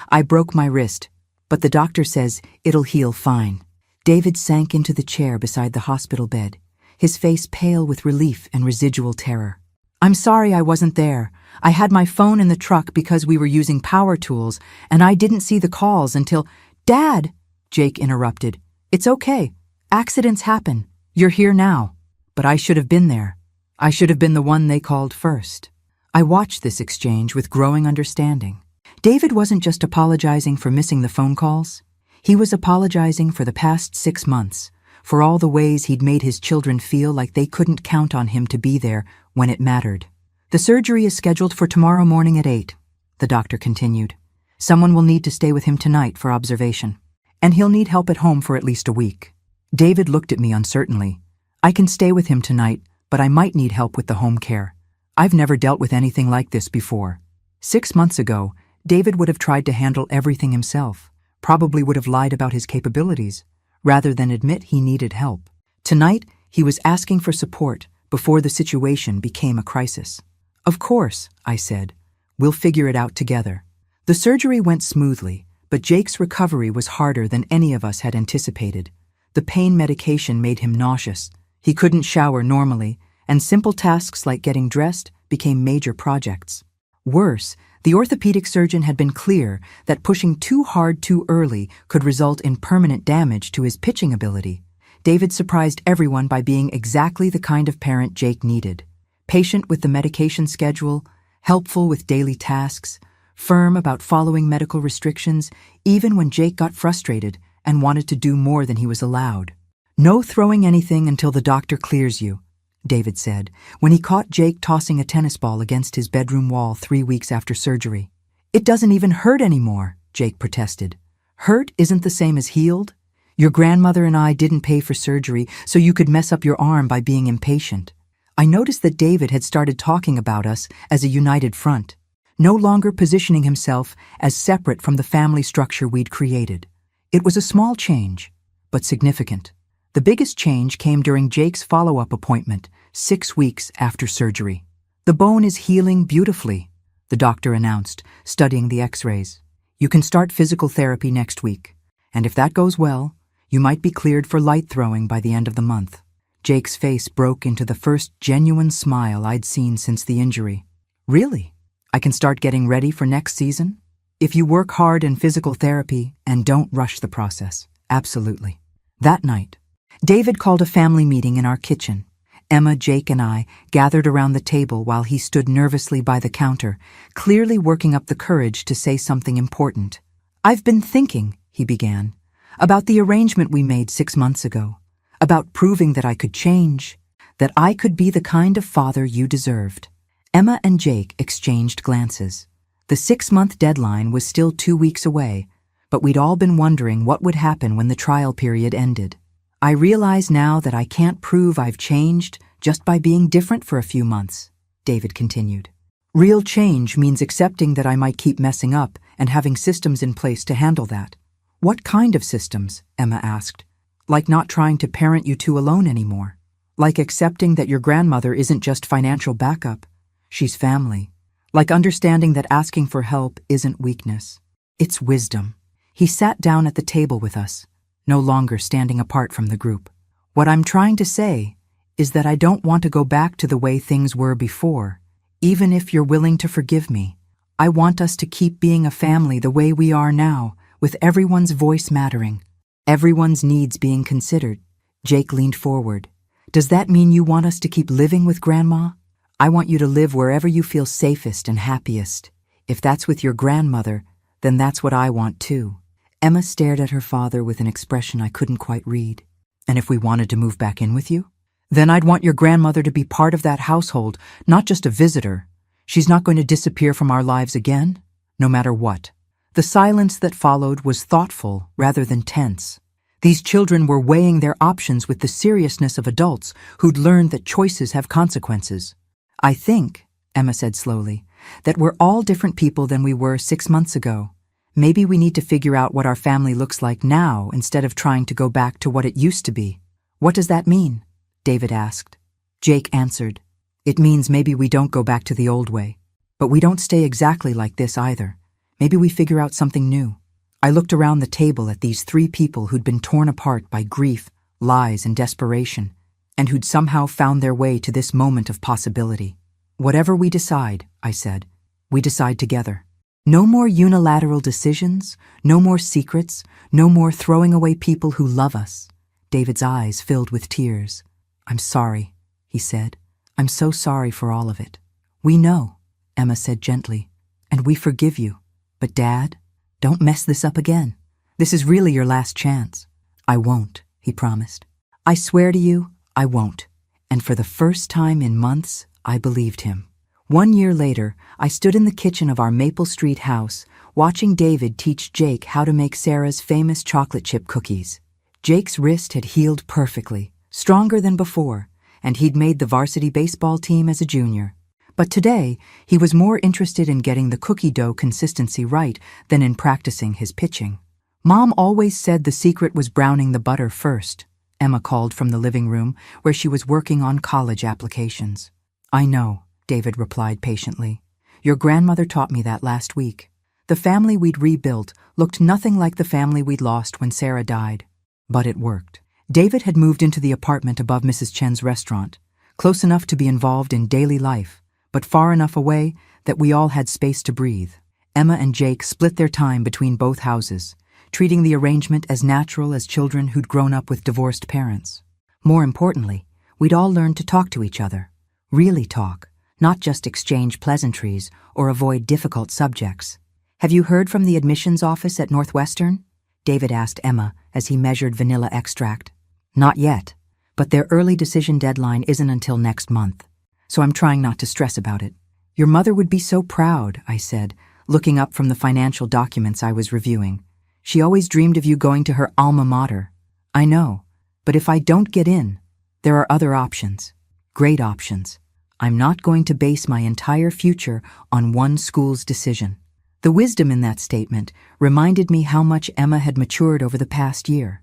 Speaker 1: "I broke my wrist, but the doctor says it'll heal fine." David sank into the chair beside the hospital bed, his face pale with relief and residual terror. "I'm sorry I wasn't there. I had my phone in the truck because we were using power tools, and I didn't see the calls until—" "Dad," Jake interrupted. "It's okay. Accidents happen. You're here now. But I should have been there. I should have been the one they called first." I watched this exchange with growing understanding. David wasn't just apologizing for missing the phone calls. He was apologizing for the past 6 months, for all the ways he'd made his children feel like they couldn't count on him to be there when it mattered. "The surgery is scheduled for tomorrow morning at 8, the doctor continued. "Someone will need to stay with him tonight for observation. And he'll need help at home for at least a week." David looked at me uncertainly. "I can stay with him tonight, but I might need help with the home care. I've never dealt with anything like this before." 6 months ago, David would have tried to handle everything himself, probably would have lied about his capabilities, rather than admit he needed help. Tonight, he was asking for support before the situation became a crisis. "Of course," I said. "We'll figure it out together." The surgery went smoothly, but Jake's recovery was harder than any of us had anticipated. The pain medication made him nauseous. He couldn't shower normally, and simple tasks like getting dressed became major projects. Worse, the orthopedic surgeon had been clear that pushing too hard too early could result in permanent damage to his pitching ability. David surprised everyone by being exactly the kind of parent Jake needed. Patient with the medication schedule, helpful with daily tasks, firm about following medical restrictions, even when Jake got frustrated and wanted to do more than he was allowed. "No throwing anything until the doctor clears you," David said, when he caught Jake tossing a tennis ball against his bedroom wall 3 weeks after surgery. "It doesn't even hurt anymore," Jake protested. "Hurt isn't the same as healed. Your grandmother and I didn't pay for surgery so you could mess up your arm by being impatient." I noticed that David had started talking about us as a united front, no longer positioning himself as separate from the family structure we'd created. It was a small change, but significant. The biggest change came during Jake's follow-up appointment, 6 weeks after surgery. "The bone is healing beautifully," the doctor announced, studying the x-rays. "You can start physical therapy next week, and if that goes well, you might be cleared for light throwing by the end of the month." Jake's face broke into the first genuine smile I'd seen since the injury. "Really? I can start getting ready for next season? If you work hard in physical therapy and don't rush the process, absolutely." That night, David called a family meeting in our kitchen. Emma, Jake, and I gathered around the table while he stood nervously by the counter, clearly working up the courage to say something important. "I've been thinking," he began, "about the arrangement we made 6 months ago, about proving that I could change, that I could be the kind of father you deserved." Emma and Jake exchanged glances. The 6-month deadline was still 2 weeks away, but we'd all been wondering what would happen when the trial period ended. "I realize now that I can't prove I've changed just by being different for a few months," David continued. "Real change means accepting that I might keep messing up and having systems in place to handle that." "What kind of systems?" Emma asked. "Like not trying to parent you two alone anymore. Like accepting that your grandmother isn't just financial backup. She's family. Like understanding that asking for help isn't weakness. It's wisdom." He sat down at the table with us, no longer standing apart from the group. "What I'm trying to say is that I don't want to go back to the way things were before, even if you're willing to forgive me. I want us to keep being a family the way we are now, with everyone's voice mattering, everyone's needs being considered." Jake leaned forward. "Does that mean you want us to keep living with Grandma? I want you to live wherever you feel safest and happiest. If that's with your grandmother, then that's what I want too." Emma stared at her father with an expression I couldn't quite read. "And if we wanted to move back in with you? Then I'd want your grandmother to be part of that household, not just a visitor. She's not going to disappear from our lives again, no matter what. The silence that followed was thoughtful rather than tense. These children were weighing their options with the seriousness of adults who'd learned that choices have consequences. I think, Emma said slowly, that we're all different people than we were 6 months ago. Maybe we need to figure out what our family looks like now instead of trying to go back to what it used to be. What does that mean? David asked. Jake answered. It means maybe we don't go back to the old way. But we don't stay exactly like this either. Maybe we figure out something new. I looked around the table at these 3 people who'd been torn apart by grief, lies, and desperation, and who'd somehow found their way to this moment of possibility. Whatever we decide, I said, we decide together. No more unilateral decisions, no more secrets, no more throwing away people who love us. David's eyes filled with tears. I'm sorry, he said. I'm so sorry for all of it. We know, Emma said gently, and we forgive you. But Dad, don't mess this up again. This is really your last chance. I won't, he promised. I swear to you, I won't. And for the first time in months, I believed him. 1 year later, I stood in the kitchen of our Maple Street house, watching David teach Jake how to make Sarah's famous chocolate chip cookies. Jake's wrist had healed perfectly, stronger than before, and he'd made the varsity baseball team as a junior. But today, he was more interested in getting the cookie dough consistency right than in practicing his pitching. Mom always said the secret was browning the butter first, Emma called from the living room where she was working on college applications. I know, David replied patiently. Your grandmother taught me that last week. The family we'd rebuilt looked nothing like the family we'd lost when Sarah died. But it worked. David had moved into the apartment above Mrs. Chen's restaurant, close enough to be involved in daily life, but far enough away that we all had space to breathe. Emma and Jake split their time between both houses, treating the arrangement as natural as children who'd grown up with divorced parents. More importantly, we'd all learned to talk to each other. Really talk, not just exchange pleasantries or avoid difficult subjects. Have you heard from the admissions office at Northwestern? David asked Emma as he measured vanilla extract. Not yet, but their early decision deadline isn't until next month. So I'm trying not to stress about it. Your mother would be so proud, I said, looking up from the financial documents I was reviewing. She always dreamed of you going to her alma mater. I know, but if I don't get in, there are other options. Great options. I'm not going to base my entire future on one school's decision. The wisdom in that statement reminded me how much Emma had matured over the past year.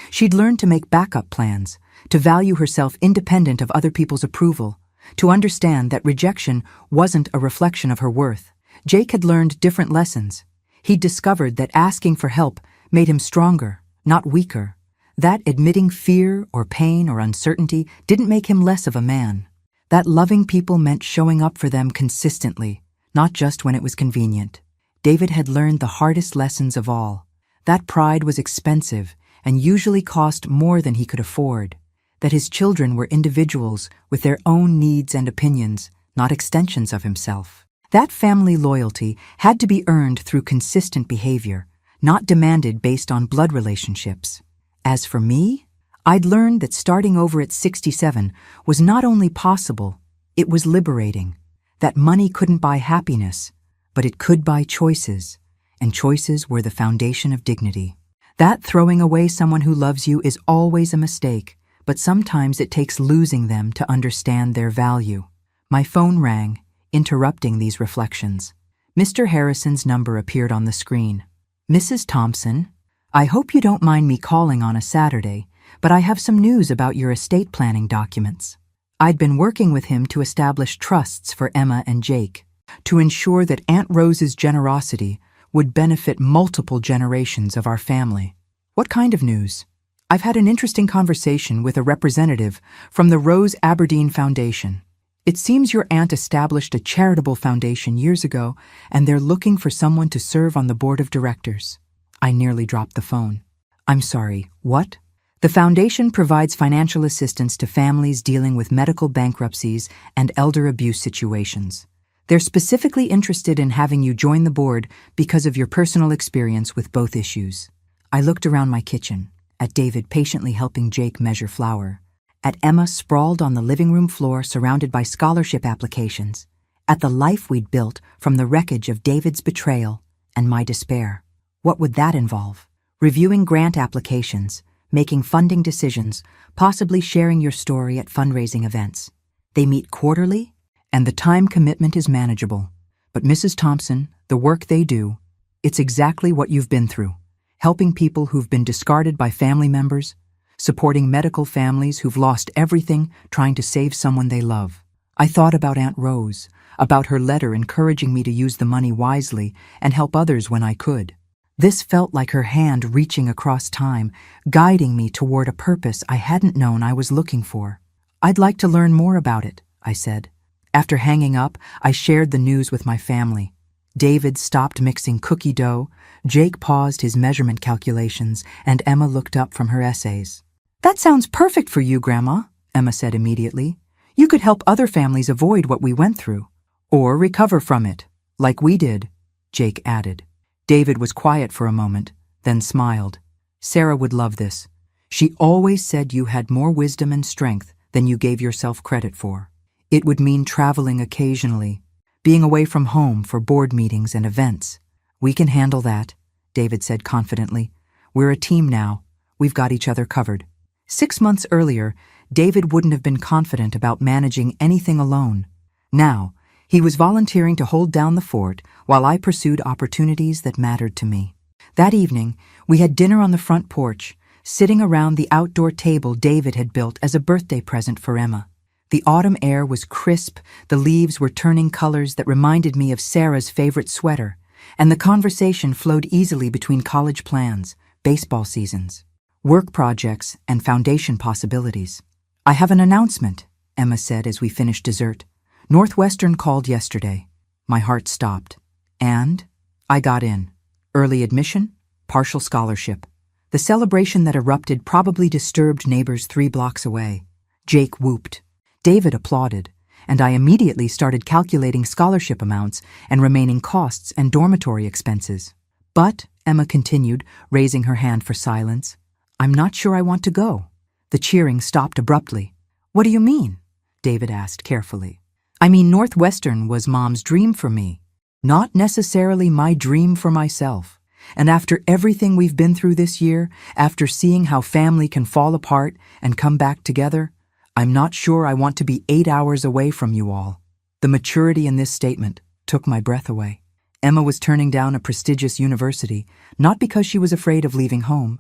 Speaker 1: She'd learned to make backup plans, to value herself independent of other people's approval, to understand that rejection wasn't a reflection of her worth. Jake had learned different lessons. He'd discovered that asking for help made him stronger, not weaker. That admitting fear or pain or uncertainty didn't make him less of a man. That loving people meant showing up for them consistently, not just when it was convenient. David had learned the hardest lessons of all. That pride was expensive and usually cost more than he could afford. That his children were individuals with their own needs and opinions, not extensions of himself. That family loyalty had to be earned through consistent behavior, not demanded based on blood relationships. As for me, I'd learned that starting over at 67 was not only possible, it was liberating. That money couldn't buy happiness, but it could buy choices, and choices were the foundation of dignity. That throwing away someone who loves you is always a mistake, but sometimes it takes losing them to understand their value. My phone rang, interrupting these reflections. Mr. Harrison's number appeared on the screen. Mrs. Thompson, I hope you don't mind me calling on a Saturday, but I have some news about your estate planning documents. I'd been working with him to establish trusts for Emma and Jake, to ensure that Aunt Rose's generosity would benefit multiple generations of our family. What kind of news? I've had an interesting conversation with a representative from the Rose Aberdeen Foundation. It seems your aunt established a charitable foundation years ago, and they're looking for someone to serve on the board of directors. I nearly dropped the phone. I'm sorry, what? The foundation provides financial assistance to families dealing with medical bankruptcies and elder abuse situations. They're specifically interested in having you join the board because of your personal experience with both issues. I looked around my kitchen, at David patiently helping Jake measure flour, at Emma sprawled on the living room floor surrounded by scholarship applications, at the life we'd built from the wreckage of David's betrayal and my despair. What would that involve? Reviewing grant applications, making funding decisions, possibly sharing your story at fundraising events. They meet quarterly, and the time commitment is manageable. But Mrs. Thompson, the work they do, it's exactly what you've been through. Helping people who've been discarded by family members, supporting medical families who've lost everything trying to save someone they love. I thought about Aunt Rose, about her letter encouraging me to use the money wisely and help others when I could. This felt like her hand reaching across time, guiding me toward a purpose I hadn't known I was looking for. I'd like to learn more about it, I said. After hanging up, I shared the news with my family. David stopped mixing cookie dough, Jake paused his measurement calculations, and Emma looked up from her essays. "That sounds perfect for you, Grandma," Emma said immediately. "You could help other families avoid what we went through. Or recover from it, like we did," Jake added. David was quiet for a moment, then smiled. "Sarah would love this. She always said you had more wisdom and strength than you gave yourself credit for. It would mean traveling occasionally, being away from home for board meetings and events. We can handle that," David said confidently. "We're a team now. We've got each other covered." 6 months earlier, David wouldn't have been confident about managing anything alone. Now, he was volunteering to hold down the fort while I pursued opportunities that mattered to me. That evening, we had dinner on the front porch, sitting around the outdoor table David had built as a birthday present for Emma. The autumn air was crisp, the leaves were turning colors that reminded me of Sarah's favorite sweater, and the conversation flowed easily between college plans, baseball seasons, work projects, and foundation possibilities. "I have an announcement," Emma said as we finished dessert. "Northwestern called yesterday." My heart stopped. And I got in. Early admission, partial scholarship. The celebration that erupted probably disturbed neighbors 3 blocks away. Jake whooped. David applauded, and I immediately started calculating scholarship amounts and remaining costs and dormitory expenses. "But," Emma continued, raising her hand for silence, "I'm not sure I want to go." The cheering stopped abruptly. "What do you mean?" David asked carefully. "I mean, Northwestern was Mom's dream for me, not necessarily my dream for myself. And after everything we've been through this year, after seeing how family can fall apart and come back together, I'm not sure I want to be 8 hours away from you all." The maturity in this statement took my breath away. Emma was turning down a prestigious university, not because she was afraid of leaving home,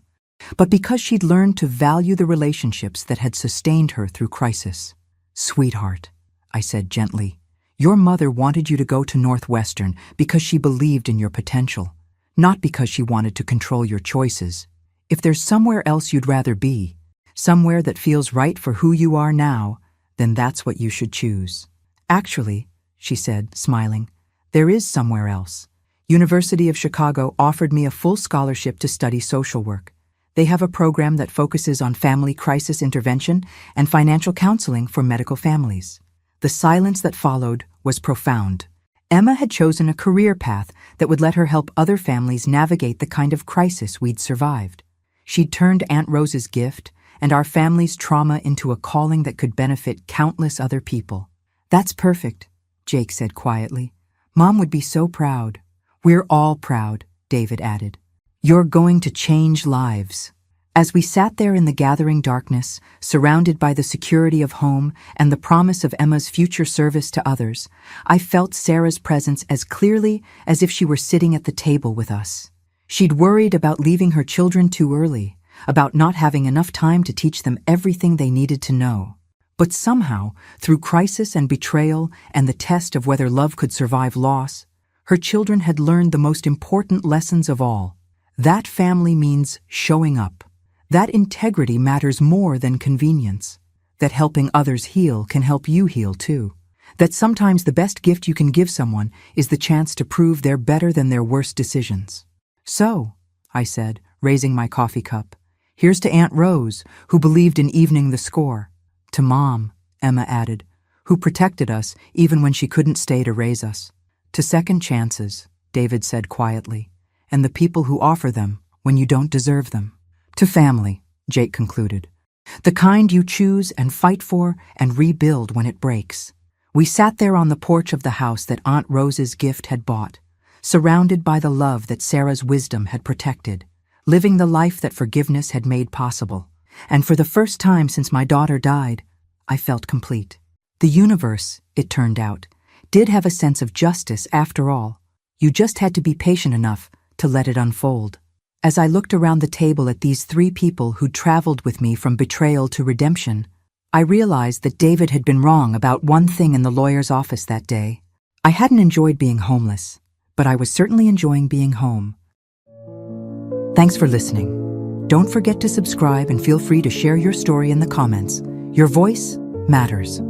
Speaker 1: but because she'd learned to value the relationships that had sustained her through crisis. "Sweetheart," I said gently, "your mother wanted you to go to Northwestern because she believed in your potential, not because she wanted to control your choices. If there's somewhere else you'd rather be, somewhere that feels right for who you are now, then that's what you should choose." "Actually," she said, smiling, "there is somewhere else. University of Chicago offered me a full scholarship to study social work. They have a program that focuses on family crisis intervention and financial counseling for medical families." The silence that followed was profound. Emma had chosen a career path that would let her help other families navigate the kind of crisis we'd survived. She'd turned Aunt Rose's gift and our family's trauma into a calling that could benefit countless other people. "That's perfect," Jake said quietly. "Mom would be so proud." "We're all proud," David added. "You're going to change lives." As we sat there in the gathering darkness, surrounded by the security of home and the promise of Emma's future service to others, I felt Sarah's presence as clearly as if she were sitting at the table with us. She'd worried about leaving her children too early, about not having enough time to teach them everything they needed to know. But somehow, through crisis and betrayal and the test of whether love could survive loss, her children had learned the most important lessons of all. That family means showing up. That integrity matters more than convenience. That helping others heal can help you heal too. That sometimes the best gift you can give someone is the chance to prove they're better than their worst decisions. "So," I said, raising my coffee cup, "here's to Aunt Rose, who believed in evening the score. To Mom," Emma added, "who protected us even when she couldn't stay to raise us. To second chances," David said quietly, "and the people who offer them when you don't deserve them. To family," Jake concluded, "the kind you choose and fight for and rebuild when it breaks. We sat there on the porch of the house that Aunt Rose's gift had bought, surrounded by the love that Sarah's wisdom had protected, living the life that forgiveness had made possible. And for the first time since my daughter died, I felt complete. The universe, it turned out, did have a sense of justice after all. You just had to be patient enough to let it unfold. As I looked around the table at these three people who'd traveled with me from betrayal to redemption, I realized that David had been wrong about one thing in the lawyer's office that day. I hadn't enjoyed being homeless, but I was certainly enjoying being home. Thanks for listening. Don't forget to subscribe and feel free to share your story in the comments. Your voice matters.